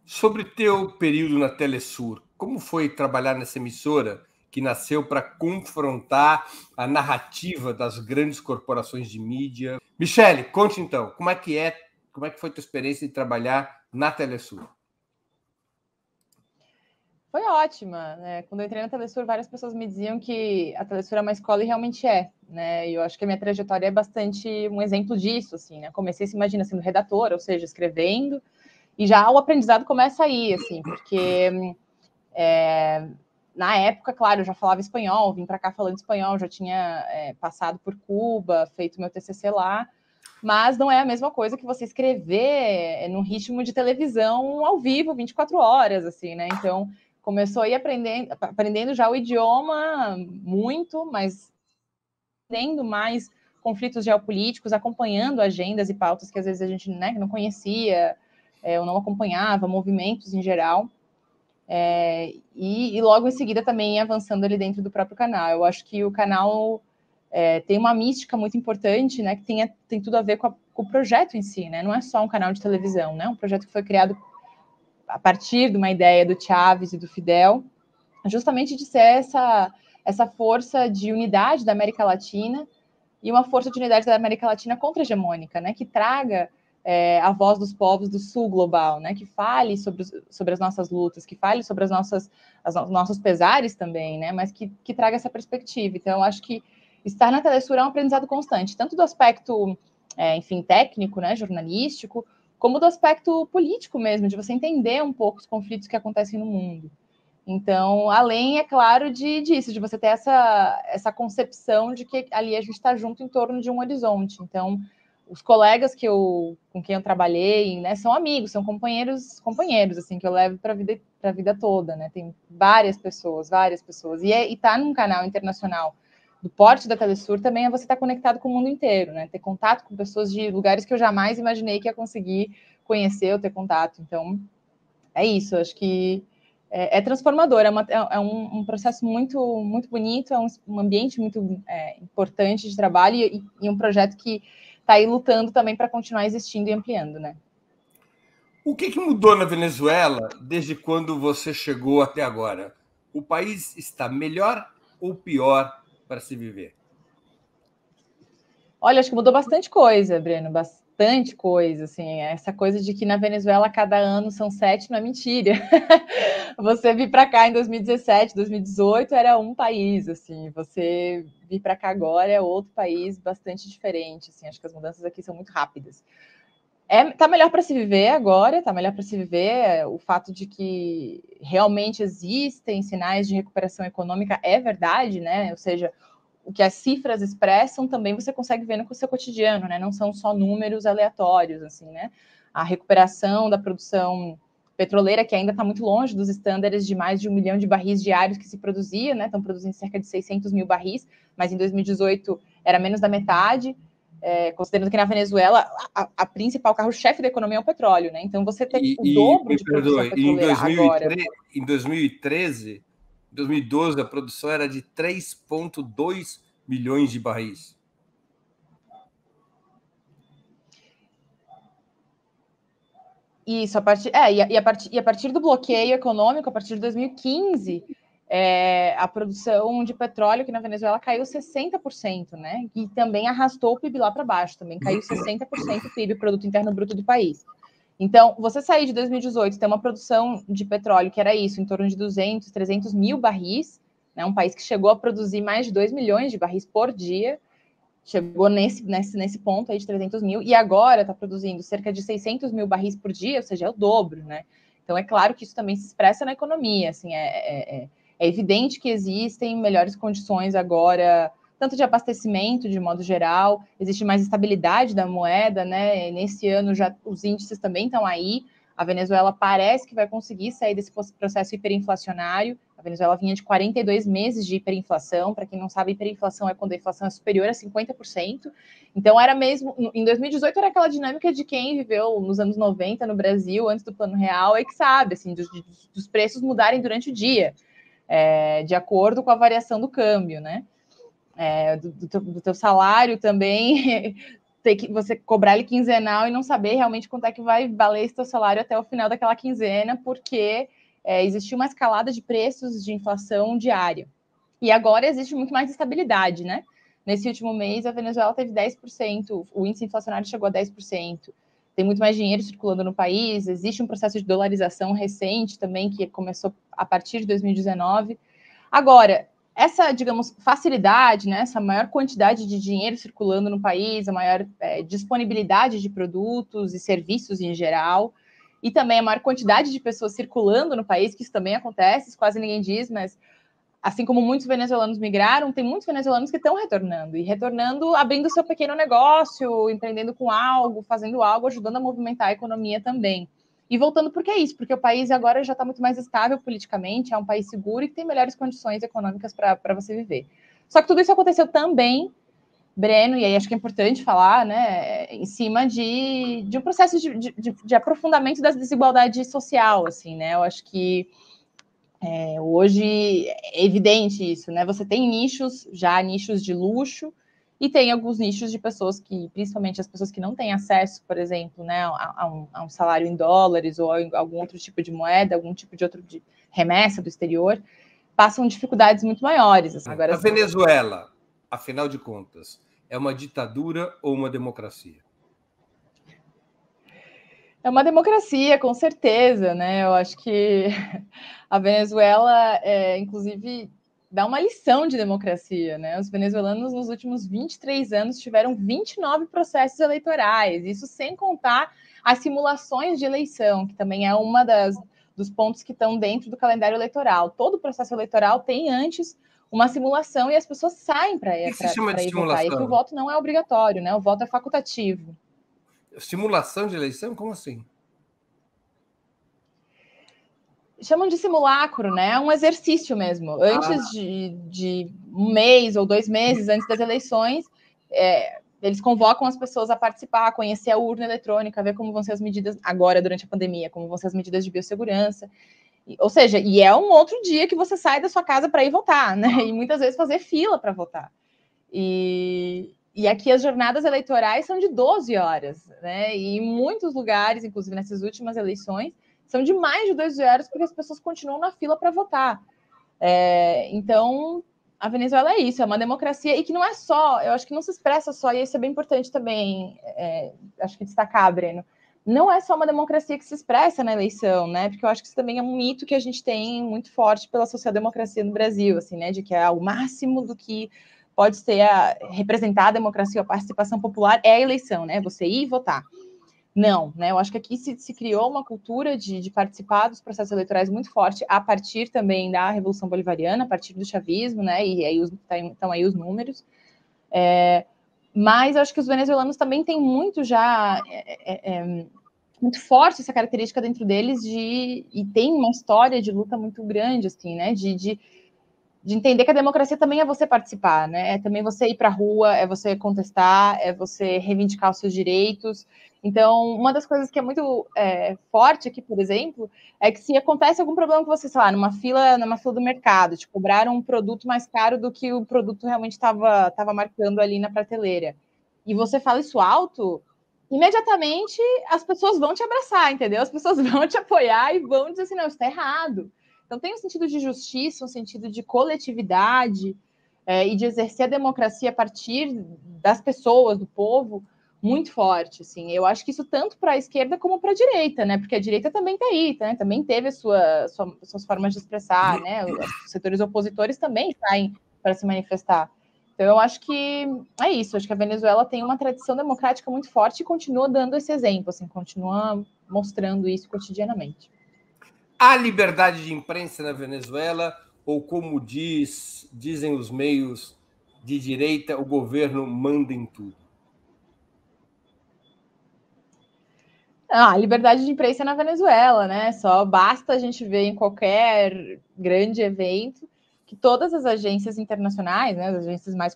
sobre teu período na Telesur, como foi trabalhar nessa emissora que nasceu para confrontar a narrativa das grandes corporações de mídia? Michele, conte então, como é que foi tua experiência de trabalhar na Telesur?
Foi ótima, né? Quando eu entrei na Telesur, várias pessoas me diziam que a Telesur é uma escola e realmente é, né? E eu acho que a minha trajetória é bastante um exemplo disso, assim, né? Comecei, se imagina, sendo redatora, ou seja, escrevendo, e já o aprendizado começa aí, assim, porque na época, claro, eu já falava espanhol, vim para cá falando espanhol, já tinha passado por Cuba, feito meu TCC lá, mas não é a mesma coisa que você escrever num ritmo de televisão ao vivo, 24 horas, assim, né? Então, começou a ir aprendendo já o idioma muito, mas entendendo mais conflitos geopolíticos, acompanhando agendas e pautas que às vezes a gente, né, não conhecia, ou não acompanhava, movimentos em geral. E logo em seguida também avançando ali dentro do próprio canal. Eu acho que o canal tem uma mística muito importante, né, que tem tudo a ver com o projeto em si, né? Não é só um canal de televisão, né? Um projeto que foi criado a partir de uma ideia do Chávez e do Fidel, justamente de ser essa força de unidade da América Latina e uma força de unidade da América Latina contra-hegemônica, né? Que traga a voz dos povos do sul global, né? Que fale sobre as nossas lutas, que fale sobre os nossos pesares também, né? Mas que traga essa perspectiva. Então, eu acho que estar na Telesur é um aprendizado constante, tanto do aspecto, enfim, técnico, né? Jornalístico, como do aspecto político mesmo, de você entender um pouco os conflitos que acontecem no mundo. Então, além, é claro, disso, de você ter essa concepção de que ali a gente está junto em torno de um horizonte. Então, os colegas com quem eu trabalhei, né, são amigos, são companheiros, assim, que eu levo para a vida toda, né? Tem várias pessoas. E estar num canal internacional do porte da Telesur também é você estar conectado com o mundo inteiro, né? Ter contato com pessoas de lugares que eu jamais imaginei que ia conseguir conhecer ou ter contato. Então, é isso, acho que é transformador, é um processo muito, muito bonito, é um ambiente muito importante de trabalho e um projeto que está aí lutando também para continuar existindo e ampliando, né?
O que mudou na Venezuela desde quando você chegou até agora? O país está melhor ou pior para se viver?
Olha, acho que mudou bastante coisa, Breno. bastante coisa, assim, essa coisa de que na Venezuela cada ano são 7 não é mentira. Você vir para cá em 2017, 2018 era um país, assim, você vir para cá agora é outro país bastante diferente, assim, acho que as mudanças aqui são muito rápidas. Tá melhor para se viver agora, tá melhor para se viver. O fato de que realmente existem sinais de recuperação econômica é verdade, né? Ou seja, o que as cifras expressam também você consegue ver no seu cotidiano, né? Não são só números aleatórios, assim, né? A recuperação da produção petroleira, que ainda está muito longe dos estándares de mais de 1 milhão de barris diários que se produzia, né? Estão produzindo cerca de 600 mil barris, mas em 2018 era menos da metade. Considerando que na Venezuela a principal carro-chefe da economia é o petróleo, né? Então você tem o dobro de produção petroleira agora.
Em 2013, 2012, a produção era de 3,2 milhões de barris.
Isso, a partir do bloqueio econômico, a partir de 2015, a produção de petróleo aqui na Venezuela caiu 60%, né? E também arrastou o PIB lá para baixo, também caiu 60% o PIB, Produto Interno Bruto do país. Então, você sair de 2018, ter uma produção de petróleo que era isso, em torno de 200, 300 mil barris, né? Um país que chegou a produzir mais de 2 milhões de barris por dia, chegou nesse ponto aí de 300 mil, e agora está produzindo cerca de 600 mil barris por dia, ou seja, é o dobro, né? Então, é claro que isso também se expressa na economia, assim, é evidente que existem melhores condições agora, tanto de abastecimento, de modo geral, existe mais estabilidade da moeda, né? Nesse ano, já os índices também estão aí, a Venezuela parece que vai conseguir sair desse processo hiperinflacionário. A Venezuela vinha de 42 meses de hiperinflação. Para quem não sabe, hiperinflação é quando a inflação é superior a 50%. Então, era mesmo... Em 2018, era aquela dinâmica de quem viveu nos anos 90 no Brasil, antes do Plano Real, é que sabe, assim, dos preços mudarem durante o dia, de acordo com a variação do câmbio, né? Do teu salário também... ter que você cobrar ele quinzenal e não saber realmente quanto é que vai valer esse teu salário até o final daquela quinzena, porque existiu uma escalada de preços de inflação diária. E agora existe muito mais estabilidade, né? Nesse último mês, a Venezuela teve 10%, o índice inflacionário chegou a 10%. Tem muito mais dinheiro circulando no país, existe um processo de dolarização recente também, que começou a partir de 2019. Agora, essa, digamos, facilidade, né, essa maior quantidade de dinheiro circulando no país, a maior disponibilidade de produtos e serviços em geral, e também a maior quantidade de pessoas circulando no país, que isso também acontece, isso quase ninguém diz, mas assim como muitos venezuelanos migraram, tem muitos venezuelanos que estão retornando, abrindo seu pequeno negócio, empreendendo com algo, fazendo algo, ajudando a movimentar a economia também. E voltando, por que é isso? Porque o país agora já está muito mais estável politicamente, é um país seguro e que tem melhores condições econômicas para você viver. Só que tudo isso aconteceu também, Breno, e aí acho que é importante falar, né, em cima de um processo de aprofundamento da desigualdade social, assim, né? Eu acho que hoje é evidente isso, né? Você tem nichos de luxo, e tem alguns nichos de pessoas que, principalmente as pessoas que não têm acesso, por exemplo, né, a um salário em dólares ou a algum outro tipo de moeda, algum tipo de remessa do exterior, passam dificuldades muito maiores. Assim. Agora,
a Venezuela, afinal de contas, é uma ditadura ou uma democracia?
É uma democracia, com certeza, né? Eu acho que a Venezuela, inclusive, dá uma lição de democracia, né? Os venezuelanos, nos últimos 23 anos, tiveram 29 processos eleitorais, isso sem contar as simulações de eleição, que também é uma dos pontos que estão dentro do calendário eleitoral. Todo processo eleitoral tem antes uma simulação e as pessoas saem para ir votar. E que o voto não é obrigatório, né? O voto é facultativo.
Simulação de eleição? Como assim?
Chamam de simulacro, né? É um exercício mesmo. Antes de um mês ou 2 meses antes das eleições, eles convocam as pessoas a participar, a conhecer a urna eletrônica, a ver como vão ser as medidas agora, durante a pandemia, como vão ser as medidas de biossegurança. Ou seja, e é um outro dia que você sai da sua casa para ir votar, né? E muitas vezes fazer fila para votar. E aqui as jornadas eleitorais são de 12 horas, né? E em muitos lugares, inclusive nessas últimas eleições, são de mais de 12 horas porque as pessoas continuam na fila para votar. Então, a Venezuela é isso, é uma democracia, e que não é só, eu acho que não se expressa só, e isso é bem importante também, acho que destacar, Breno, não é só uma democracia que se expressa na eleição, né? Porque eu acho que isso também é um mito que a gente tem muito forte pela social-democracia no Brasil, assim, né? De que é o máximo do que pode ser representar a democracia, a participação popular é a eleição, né? Você ir e votar. Não, né? Eu acho que aqui se criou uma cultura de participar dos processos eleitorais muito forte, a partir também da Revolução Bolivariana, a partir do chavismo, né? E aí estão aí os números. Mas eu acho que os venezuelanos também têm muito já muito forte essa característica dentro deles e tem uma história de luta muito grande, assim, né? De entender que a democracia também é você participar, né? É também você ir para a rua, é você contestar, é você reivindicar os seus direitos. Então, uma das coisas que é muito forte aqui, por exemplo, é que se acontece algum problema com você, sei lá, numa fila do mercado, te cobraram um produto mais caro do que o produto realmente estava marcando ali na prateleira, e você fala isso alto, imediatamente as pessoas vão te abraçar, entendeu? As pessoas vão te apoiar e vão dizer assim, não, isso está errado. Então, tem um sentido de justiça, um sentido de coletividade e de exercer a democracia a partir das pessoas, do povo, muito forte. Assim. Eu acho que isso tanto para a esquerda como para a direita, né? Porque a direita também está aí, né? Também teve suas formas de expressar, né? Os setores opositores também saem para se manifestar. Então, eu acho que é isso. Acho que a Venezuela tem uma tradição democrática muito forte e continua dando esse exemplo, assim, continua mostrando isso cotidianamente.
Há liberdade de imprensa na Venezuela ou, como dizem os meios de direita, o governo manda em tudo?
Liberdade de imprensa na Venezuela, né? Só basta a gente ver em qualquer grande evento que todas as agências internacionais, né, as agências mais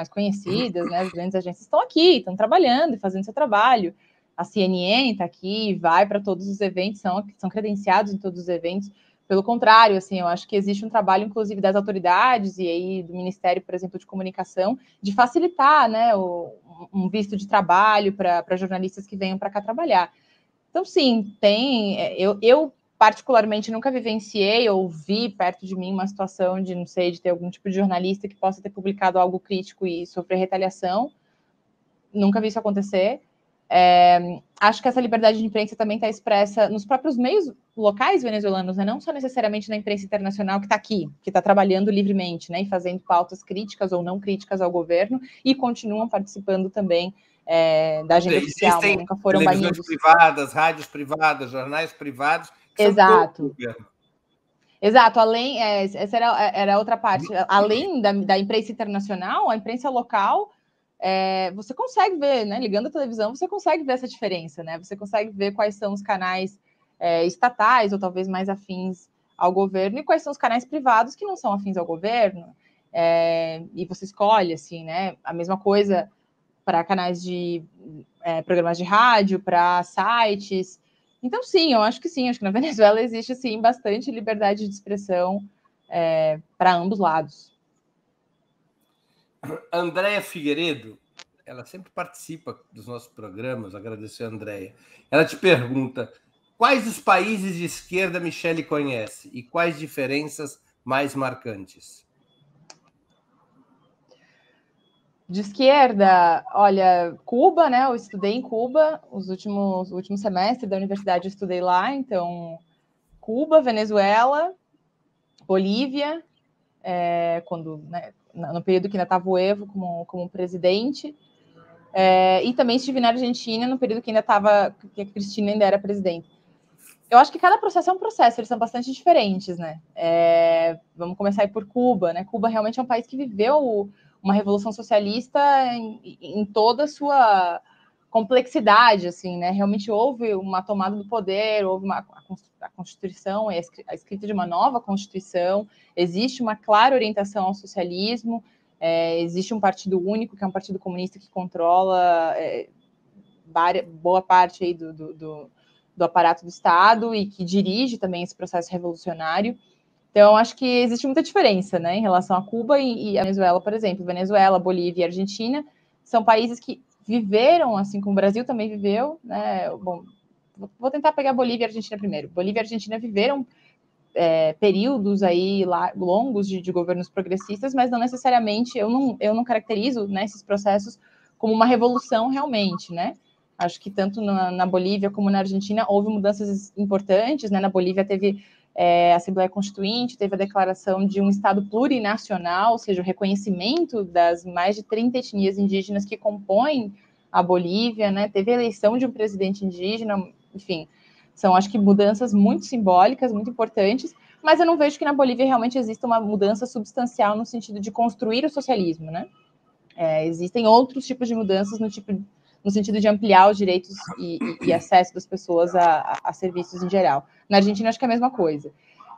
conhecidas, né, as grandes agências estão aqui, estão trabalhando e fazendo seu trabalho. A CNN está aqui, vai para todos os eventos, são credenciados em todos os eventos. Pelo contrário, assim, eu acho que existe um trabalho, inclusive, das autoridades e aí do Ministério, por exemplo, de Comunicação, de facilitar, né, um visto de trabalho para jornalistas que venham para cá trabalhar. Então, sim, tem. Eu particularmente nunca vivenciei ou vi perto de mim uma situação de, não sei, de ter algum tipo de jornalista que possa ter publicado algo crítico e sofrer retaliação. Nunca vi isso acontecer. Acho que essa liberdade de imprensa também está expressa nos próprios meios locais venezuelanos, né? Não só necessariamente na imprensa internacional que está aqui, que está trabalhando livremente, né? E fazendo pautas críticas ou não críticas ao governo e continuam participando também da agenda oficial, né? Nunca foram
televisões
banidos.
privadas, rádios privadas, jornais privados, que
Exato.
são do governo.
Exato, além, essa era outra parte, além da imprensa internacional, a imprensa local, você consegue ver, né? Ligando a televisão, você consegue ver essa diferença, né? Você consegue ver quais são os canais estatais ou talvez mais afins ao governo e quais são os canais privados que não são afins ao governo. E você escolhe, assim, né? A mesma coisa para canais de programas de rádio, para sites. Então, sim, eu acho que na Venezuela existe, sim, bastante liberdade de expressão para ambos lados.
Andréia Figueiredo, ela sempre participa dos nossos programas, agradecer a Andréia. Ela te pergunta, quais os países de esquerda Michele conhece e quais diferenças mais marcantes?
De esquerda, olha, Cuba, né? Eu estudei em Cuba, os últimos semestres da universidade eu estudei lá, então Cuba, Venezuela, Bolívia, no período que ainda estava o Evo como presidente, e também estive na Argentina no período que a Cristina ainda era presidente. Eu acho que cada processo é um processo, eles são bastante diferentes, né? Vamos começar aí por Cuba, né? Cuba realmente é um país que viveu uma revolução socialista em toda a sua complexidade, assim, né? Realmente houve uma tomada do poder, houve a Constituição, a escrita de uma nova Constituição, existe uma clara orientação ao socialismo, existe um partido único, que é um partido comunista que controla boa parte aí do aparato do Estado e que dirige também esse processo revolucionário. Então, acho que existe muita diferença, né, em relação a Cuba e a Venezuela, por exemplo. Venezuela, Bolívia e Argentina são países que viveram, assim como o Brasil também viveu, né? Bom, vou tentar pegar Bolívia e Argentina primeiro. Bolívia e Argentina viveram períodos aí longos de governos progressistas, mas não necessariamente, eu não caracterizo, né, esses processos como uma revolução realmente, né? Acho que tanto na Bolívia como na Argentina houve mudanças importantes, né? Na Bolívia teve a Assembleia Constituinte, teve a declaração de um Estado plurinacional, ou seja, o reconhecimento das mais de 30 etnias indígenas que compõem a Bolívia, né? Teve a eleição de um presidente indígena, enfim, são, acho que, mudanças muito simbólicas, muito importantes, mas eu não vejo que na Bolívia realmente exista uma mudança substancial no sentido de construir o socialismo, né? Existem outros tipos de mudanças no sentido de ampliar os direitos e acesso das pessoas a serviços em geral. Na Argentina, acho que é a mesma coisa.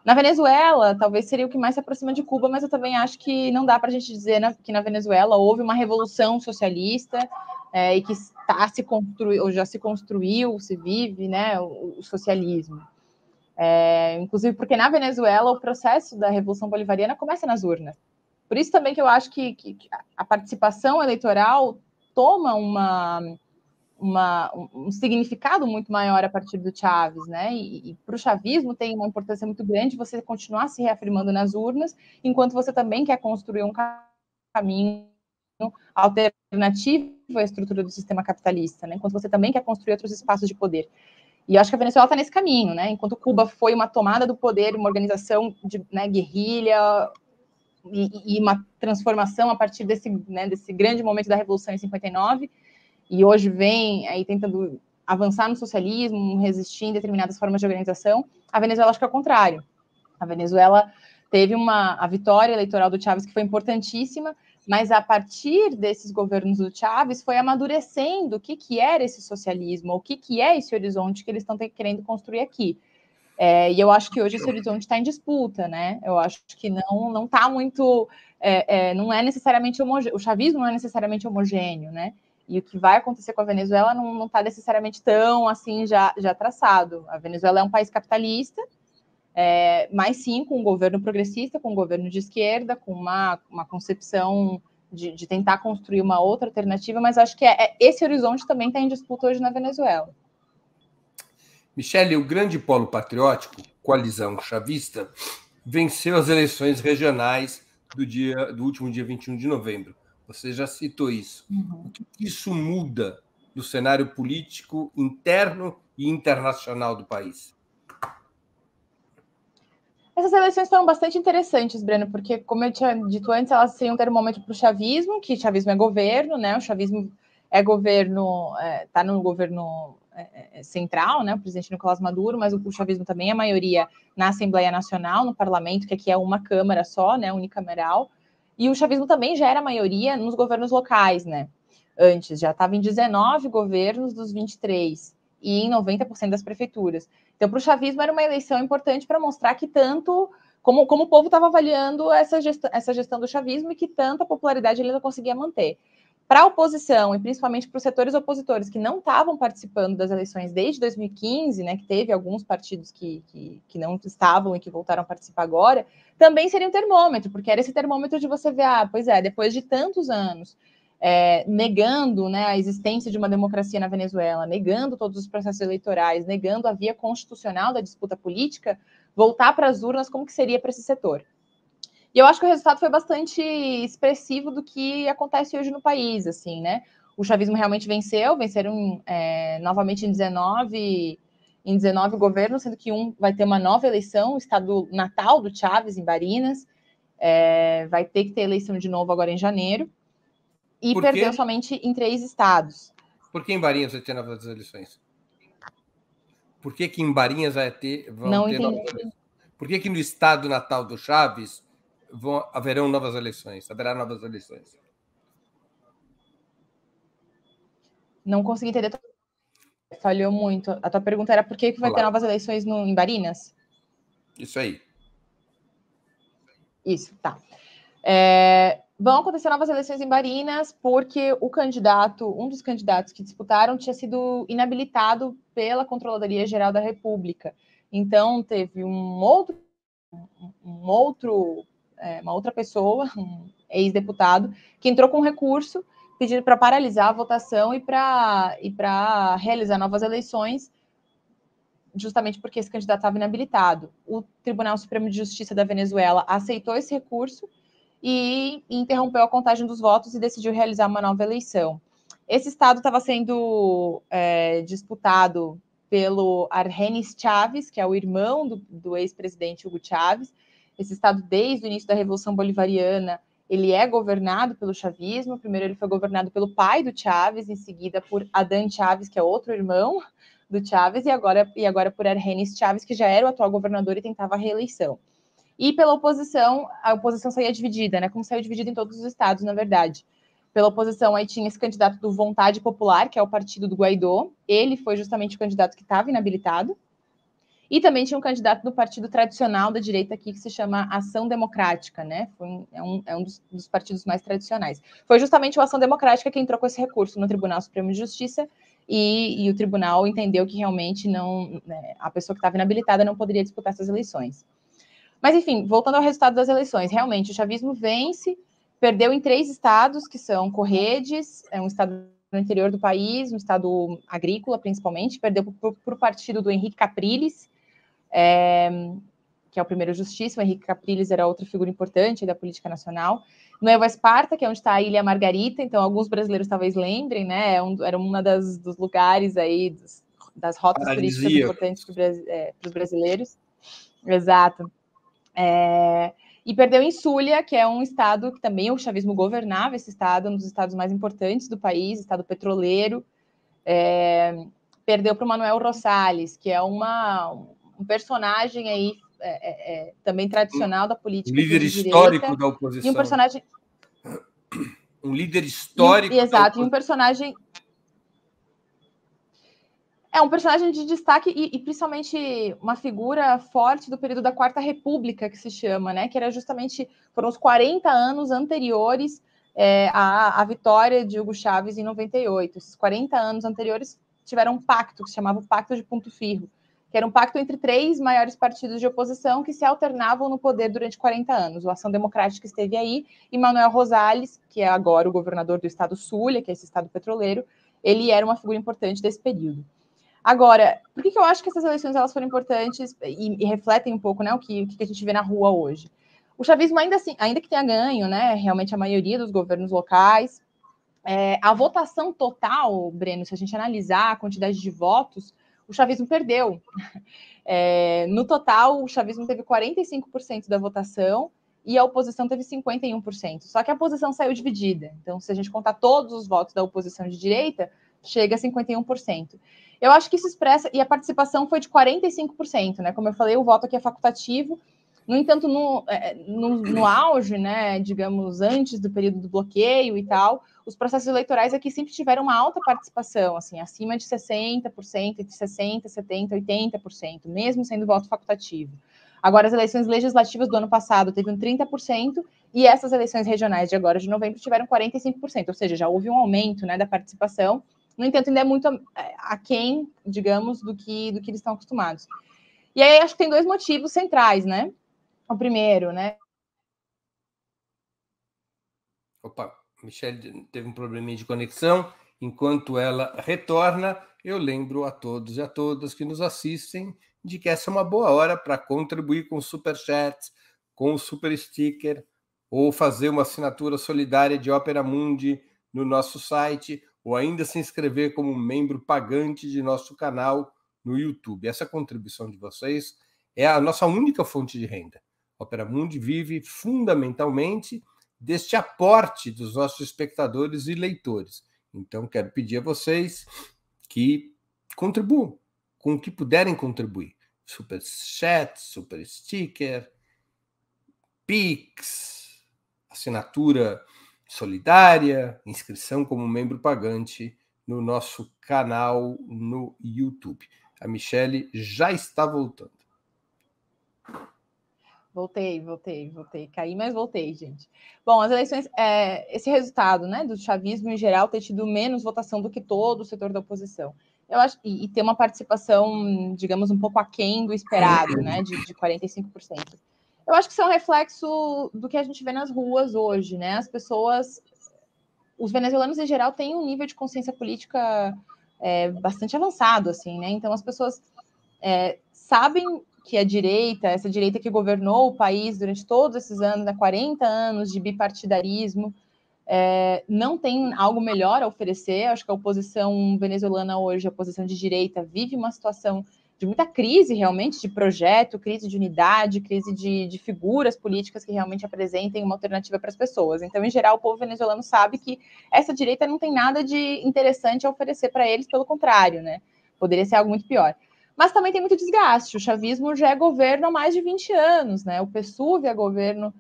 Na Venezuela, talvez seria o que mais se aproxima de Cuba, mas eu também acho que não dá para a gente dizer que na Venezuela houve uma revolução socialista e que está se construindo, ou já se construiu, se vive, né, o socialismo. Inclusive porque na Venezuela o processo da Revolução Bolivariana começa nas urnas. Por isso também que eu acho que a participação eleitoral toma um significado muito maior a partir do Chávez, né? E para o chavismo tem uma importância muito grande você continuar se reafirmando nas urnas, enquanto você também quer construir um caminho alternativo à estrutura do sistema capitalista, né? Enquanto você também quer construir outros espaços de poder. E eu acho que a Venezuela está nesse caminho, né? Enquanto Cuba foi uma tomada do poder, uma organização de guerrilha e uma transformação a partir desse grande momento da Revolução em 59, e hoje vem aí tentando avançar no socialismo, resistir em determinadas formas de organização, a Venezuela acho que é o contrário. A Venezuela teve a vitória eleitoral do Chávez, que foi importantíssima, mas a partir desses governos do Chávez foi amadurecendo o que era esse socialismo, o que é esse horizonte que eles estão querendo construir aqui. E eu acho que hoje esse horizonte está em disputa, né? Eu acho que não está muito... não é necessariamente homogêneo, o chavismo não é necessariamente homogêneo, né? E o que vai acontecer com a Venezuela não está necessariamente tão assim já traçado. A Venezuela é um país capitalista, mas sim com um governo progressista, com um governo de esquerda, com uma concepção de tentar construir uma outra alternativa, mas acho que esse horizonte também está em disputa hoje na Venezuela.
Michele, o grande polo patriótico, coalizão chavista, venceu as eleições regionais do último dia 21 de novembro. Você já citou isso. O que isso muda no cenário político interno e internacional do país?
Essas eleições foram bastante interessantes, Breno, porque, como eu tinha dito antes, elas seriam um termômetro para o chavismo, que chavismo é governo, né? O chavismo é governo, está no governo central, né? O presidente Nicolás Maduro, mas o chavismo também é maioria na Assembleia Nacional, no parlamento, que aqui é uma câmara só, né? Unicameral. E o chavismo também já era maioria nos governos locais, né? Antes, já estava em 19 governos dos 23 e em 90% das prefeituras. Então, para o chavismo era uma eleição importante para mostrar que tanto, como o povo estava avaliando essa gestão do chavismo e que tanta popularidade ele não conseguia manter. Para a oposição, e principalmente para os setores opositores que não estavam participando das eleições desde 2015, né, que teve alguns partidos que não estavam e que voltaram a participar agora, também seria um termômetro, porque era esse termômetro de você ver, depois de tantos anos, negando, né, a existência de uma democracia na Venezuela, negando todos os processos eleitorais, negando a via constitucional da disputa política, voltar para as urnas, como que seria para esse setor? E eu acho que o resultado foi bastante expressivo do que acontece hoje no país, assim, né? O chavismo realmente venceram novamente em 19 governos, sendo que vai ter uma nova eleição, o estado natal do Chávez, em Barinas, vai ter que ter eleição de novo agora em janeiro, e perdeu somente em 3 estados.
Por que em Barinas vai ter novas eleições? Por que em Barinas vão ter novas eleições? Por que no estado natal do Chávez haverá novas eleições?
Não consegui entender. Falhou muito. A tua pergunta era por que vai ter novas eleições em Barinas?
Isso aí.
Isso, tá. Vão acontecer novas eleições em Barinas porque um dos candidatos que disputaram tinha sido inabilitado pela Controladoria Geral da República. Então, teve uma outra pessoa, um ex-deputado, que entrou com um recurso pedindo para paralisar a votação e para realizar novas eleições justamente porque esse candidato estava inabilitado. O Tribunal Supremo de Justiça da Venezuela aceitou esse recurso e interrompeu a contagem dos votos e decidiu realizar uma nova eleição. Esse estado estava sendo disputado pelo Argenis Chávez, que é o irmão do ex-presidente Hugo Chávez. Esse estado, desde o início da Revolução Bolivariana, ele é governado pelo chavismo. Primeiro ele foi governado pelo pai do Chávez, em seguida por Adán Chávez, que é outro irmão do Chávez, e agora por Argenis Chávez, que já era o atual governador e tentava a reeleição. E pela oposição, a oposição saía dividida, né? Como saiu dividida em todos os estados, na verdade. Pela oposição, aí tinha esse candidato do Vontade Popular, que é o partido do Guaidó. Ele foi justamente o candidato que estava inabilitado. E também tinha um candidato do partido tradicional da direita aqui, que se chama Ação Democrática, né? É um dos partidos mais tradicionais. Foi justamente o Ação Democrática que entrou com esse recurso no Tribunal Supremo de Justiça e o tribunal entendeu que realmente a pessoa que estava inabilitada não poderia disputar essas eleições. Mas, enfim, voltando ao resultado das eleições, realmente o chavismo vence, perdeu em 3 estados, que são Corredes, é um estado no interior do país, um estado agrícola, principalmente, perdeu para o partido do Henrique Capriles, que é o primeiro justiça. O Henrique Capriles era outra figura importante da política nacional. Nueva Esparta, que é onde está a Ilha Margarita, então alguns brasileiros talvez lembrem, né? Era uma dos lugares aí, das rotas turísticas importantes para os brasileiros. Exato. E perdeu em Zulia, que é um estado que também o chavismo governava, esse estado, um dos estados mais importantes do país, estado petroleiro. Perdeu para o Manuel Rosales, que é um personagem aí também tradicional da política.
Um líder histórico da oposição.
E um personagem...
Um líder histórico
exato, e um personagem... um personagem de destaque e principalmente uma figura forte do período da Quarta República, que se chama, né? Que foram os 40 anos anteriores à vitória de Hugo Chávez em 98. Esses 40 anos anteriores tiveram um pacto que se chamava o Pacto de Ponto Firro, que era um pacto entre 3 maiores partidos de oposição que se alternavam no poder durante 40 anos. O Ação Democrática esteve aí, e Manuel Rosales, que é agora o governador do estado Zulia, que é esse estado petroleiro, ele era uma figura importante desse período. Agora, por que eu acho que essas eleições elas foram importantes e refletem um pouco, né, o que a gente vê na rua hoje? O chavismo, ainda que tenha ganho, né, realmente a maioria dos governos locais, a votação total, Breno, se a gente analisar a quantidade de votos, o chavismo perdeu. No total, o chavismo teve 45% da votação e a oposição teve 51%. Só que a oposição saiu dividida. Então, se a gente contar todos os votos da oposição de direita, chega a 51%. Eu acho que isso expressa, e a participação foi de 45%, né? Como eu falei, o voto aqui é facultativo. No entanto, no auge, né, digamos, antes do período do bloqueio e tal, os processos eleitorais aqui sempre tiveram uma alta participação, assim, acima de 60%, entre 60%, 70%, 80%, mesmo sendo voto facultativo. Agora, as eleições legislativas do ano passado teve um 30%, e essas eleições regionais de agora, de novembro, tiveram 45%, ou seja, já houve um aumento, né, da participação. No entanto, ainda é muito aquém, digamos, do que eles estão acostumados. E aí, acho que tem 2 motivos centrais, né? O primeiro, né?
Opa, Michelle teve um probleminha de conexão. Enquanto ela retorna, eu lembro a todos e a todas que nos assistem de que essa é uma boa hora para contribuir com o Super Chat, com o Super Sticker, ou fazer uma assinatura solidária de Opera Mundi no nosso site, ou ainda se inscrever como membro pagante de nosso canal no YouTube. Essa contribuição de vocês é a nossa única fonte de renda. Opera Mundi vive fundamentalmente deste aporte dos nossos espectadores e leitores. Então, quero pedir a vocês que contribuam com o que puderem contribuir. Super Chat, Super Sticker, Pix, assinatura solidária, inscrição como membro pagante no nosso canal no YouTube. A Michelle já está voltando.
Voltei. Caí, mas voltei, gente. Bom, as eleições, esse resultado, né, do chavismo em geral ter tido menos votação do que todo o setor da oposição. Eu acho, e ter uma participação, digamos, um pouco aquém do esperado, né, de 45%. Eu acho que isso é um reflexo do que a gente vê nas ruas hoje, né? As pessoas, os venezuelanos em geral têm um nível de consciência política bastante avançado, assim, né? Então as pessoas sabem que a direita, essa direita que governou o país durante todos esses anos, 40 anos de bipartidarismo, não tem algo melhor a oferecer. Acho que a oposição venezuelana hoje, a oposição de direita, vive uma situação de muita crise realmente, de projeto, crise de unidade, crise de figuras políticas que realmente apresentem uma alternativa para as pessoas. Então, em geral, o povo venezuelano sabe que essa direita não tem nada de interessante a oferecer para eles, pelo contrário, né? Poderia ser algo muito pior. Mas também tem muito desgaste. O chavismo já é governo há mais de 20 anos, né? O PSUV é governo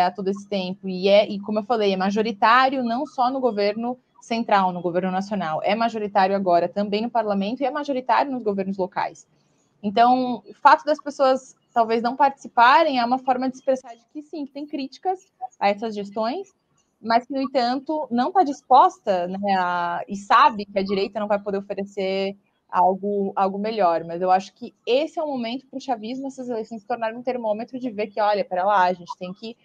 há todo esse tempo. E como eu falei, é majoritário não só no governo central, no governo nacional, é majoritário agora também no parlamento e é majoritário nos governos locais. Então, o fato das pessoas talvez não participarem é uma forma de expressar de que sim, tem críticas a essas gestões, mas que, no entanto, não está disposta, né, e sabe que a direita não vai poder oferecer algo melhor. Mas eu acho que esse é o momento para o chavismo, essas eleições, se tornarem um termômetro de ver que, olha, pera lá, a gente tem que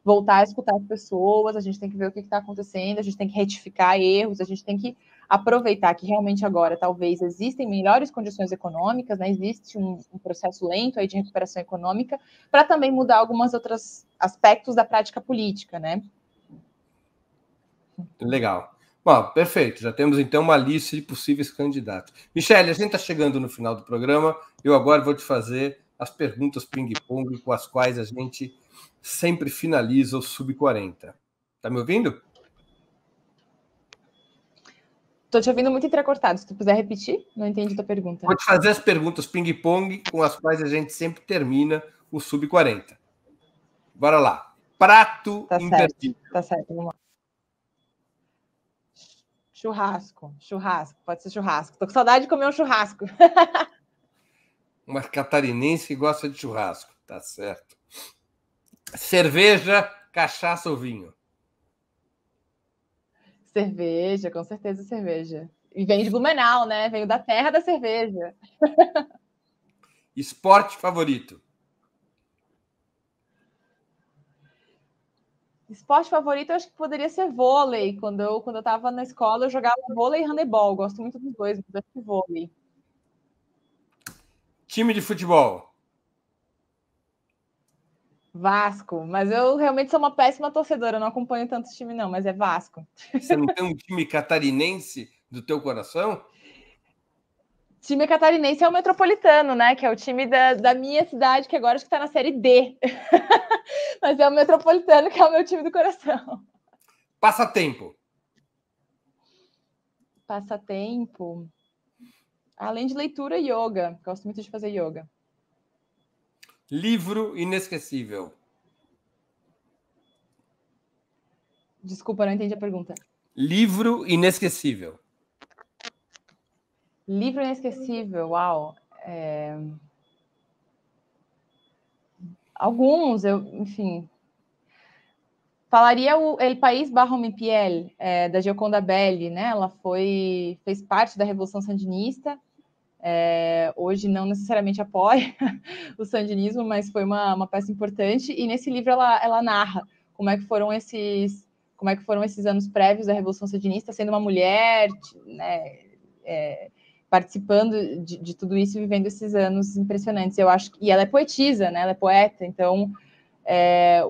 voltar a escutar as pessoas, a gente tem que ver o que está acontecendo, a gente tem que retificar erros, a gente tem que aproveitar que realmente agora talvez existem melhores condições econômicas, né? Existe um processo lento aí de recuperação econômica, para também mudar alguns outros aspectos da prática política, né?
Legal. Bom, perfeito. Já temos então uma lista de possíveis candidatos. Michele, a gente está chegando no final do programa. Eu agora vou te fazer as perguntas ping-pong com as quais a gente sempre finaliza o Sub-40. Tá me ouvindo?
Estou te ouvindo muito entrecortado. Se tu puder repetir, não entendi tua pergunta.
Vou te fazer as perguntas ping-pong com as quais a gente sempre termina o Sub-40. Bora lá. Prato imperdível.
Tá certo, vamos lá. Churrasco. Pode ser churrasco. Tô com saudade de comer um churrasco.
Uma catarinense que gosta de churrasco. Tá certo. Cerveja, cachaça ou vinho?
Cerveja, com certeza cerveja. E vem de Blumenau, né? Veio da terra da cerveja.
Esporte favorito?
Esporte favorito, eu acho que poderia ser vôlei. Quando eu estava na escola, eu jogava vôlei e handebol. Gosto muito dos dois, mas acho que vôlei.
Time de futebol?
Vasco, mas eu realmente sou uma péssima torcedora, eu não acompanho tanto time não, mas é Vasco.
Você não tem um time catarinense do teu coração?
Time catarinense é o Metropolitano, né? Que é o time da minha cidade, que agora acho que está na Série D. Mas é o Metropolitano que é o meu time do coração.
Passatempo?
Passatempo. Além de leitura, yoga. Gosto muito de fazer yoga.
Livro inesquecível?
Desculpa, não entendi a pergunta.
Livro inesquecível?
Livro inesquecível, uau. Alguns, enfim. Falaria o El País Bajo mi piel, da Gioconda Belli, né? Ela fez parte da Revolução Sandinista. Hoje não necessariamente apoia o sandinismo, mas foi uma peça importante. E nesse livro ela narra como é que foram esses anos prévios da Revolução Sandinista, sendo uma mulher, né? Participando de tudo isso e vivendo esses anos impressionantes. Eu acho e ela é poetisa, né? Ela é poeta, então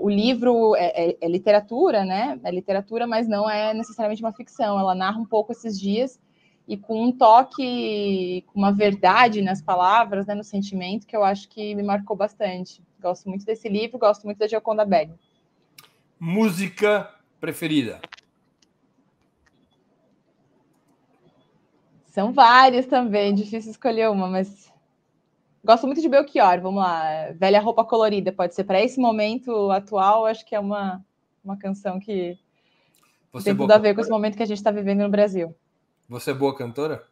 o livro é literatura, né? É literatura, mas não é necessariamente uma ficção. Ela narra um pouco esses dias e com um toque, com uma verdade nas palavras, né? No sentimento, que eu acho que me marcou bastante. Gosto muito desse livro, gosto muito da Gioconda Belli.
Música preferida?
São várias também, difícil escolher uma, mas gosto muito de Belchior, vamos lá. Velha Roupa Colorida, pode ser para esse momento atual, acho que é uma canção que tem tudo a ver com esse momento que a gente está vivendo no Brasil.
Você é boa cantora?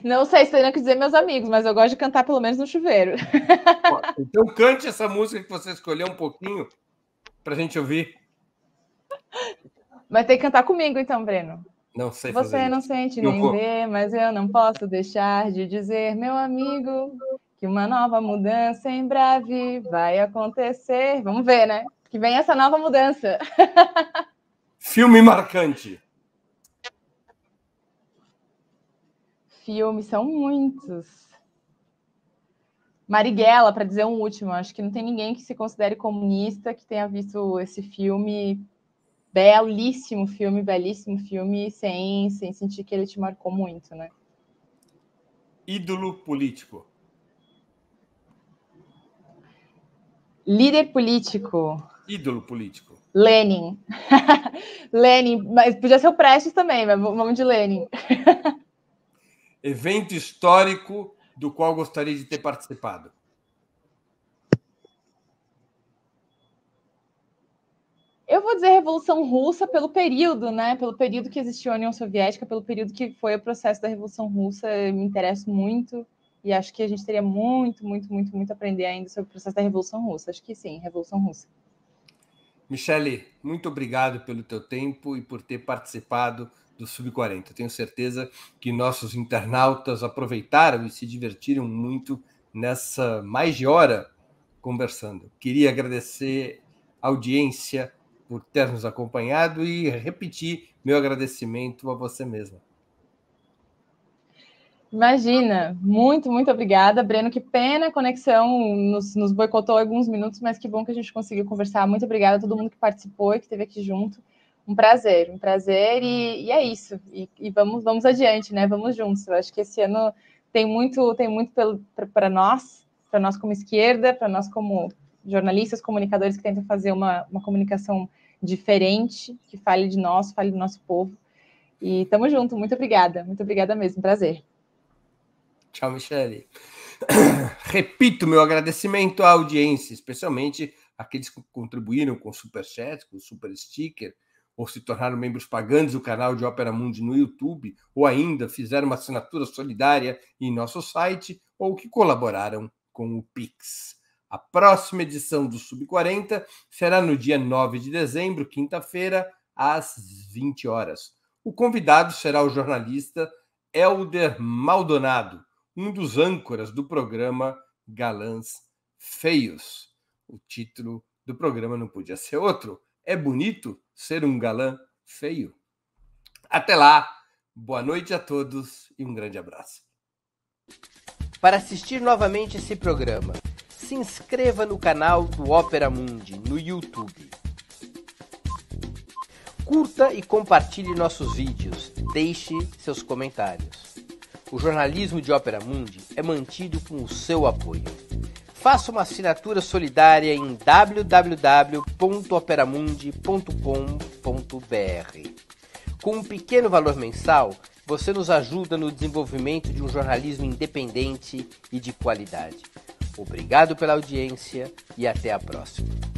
Não sei se tenho que dizer meus amigos, mas eu gosto de cantar pelo menos no chuveiro.
Então cante essa música que você escolheu um pouquinho para a gente ouvir.
Mas tem que cantar comigo então, Breno.
Não sei fazer
Você não
isso.
sente nem vê, mas eu não posso deixar de dizer, meu amigo, que uma nova mudança em breve vai acontecer. Vamos ver, né? Que vem essa nova mudança.
Filme marcante.
Filme, são muitos. Marighella, para dizer um último, acho que não tem ninguém que se considere comunista que tenha visto esse filme, belíssimo filme, sem sentir que ele te marcou muito, né?
Ídolo político.
Líder político.
Ídolo político.
Lenin. Lenin, mas podia ser o Prestes também, mas vamos de Lenin.
Evento histórico do qual gostaria de ter participado.
Eu vou dizer Revolução Russa pelo período, né? Pelo período que existiu a União Soviética, pelo período que foi o processo da Revolução Russa, eu me interesso muito e acho que a gente teria muito a aprender ainda sobre o processo da Revolução Russa. Acho que sim, Revolução Russa.
Michele, muito obrigado pelo teu tempo e por ter participado do Sub-40. Tenho certeza que nossos internautas aproveitaram e se divertiram muito nessa mais de hora conversando. Queria agradecer a audiência por ter nos acompanhado e repetir meu agradecimento a você mesma.
Imagina, muito obrigada, Breno. Que pena a conexão nos boicotou alguns minutos, mas que bom que a gente conseguiu conversar. Muito obrigada a todo mundo que participou e que esteve aqui junto. Um prazer e é isso. E vamos adiante, né? Vamos juntos. Eu acho que esse ano tem muito para nós como esquerda, para nós como jornalistas, comunicadores que tentam fazer uma comunicação diferente, que fale de nós, fale do nosso povo. E estamos juntos. Muito obrigada mesmo. Prazer.
Tchau, Michele. Repito meu agradecimento à audiência, especialmente aqueles que contribuíram com o Superchat, com o Super Sticker, ou se tornaram membros pagantes do canal de Ópera Mundi no YouTube, ou ainda fizeram uma assinatura solidária em nosso site, ou que colaboraram com o Pix. A próxima edição do Sub-40 será no dia 9 de dezembro, quinta-feira, às 20 horas. O convidado será o jornalista Helder Maldonado, um dos âncoras do programa Galãs Feios. O título do programa não podia ser outro. É bonito ser um galã feio? Até lá, boa noite a todos e um grande abraço.
Para assistir novamente esse programa, se inscreva no canal do Ópera Mundi no YouTube. Curta e compartilhe nossos vídeos. Deixe seus comentários. O jornalismo de Ópera Mundi é mantido com o seu apoio. Faça uma assinatura solidária em www.operamundi.com.br. Com um pequeno valor mensal, você nos ajuda no desenvolvimento de um jornalismo independente e de qualidade. Obrigado pela audiência e até a próxima.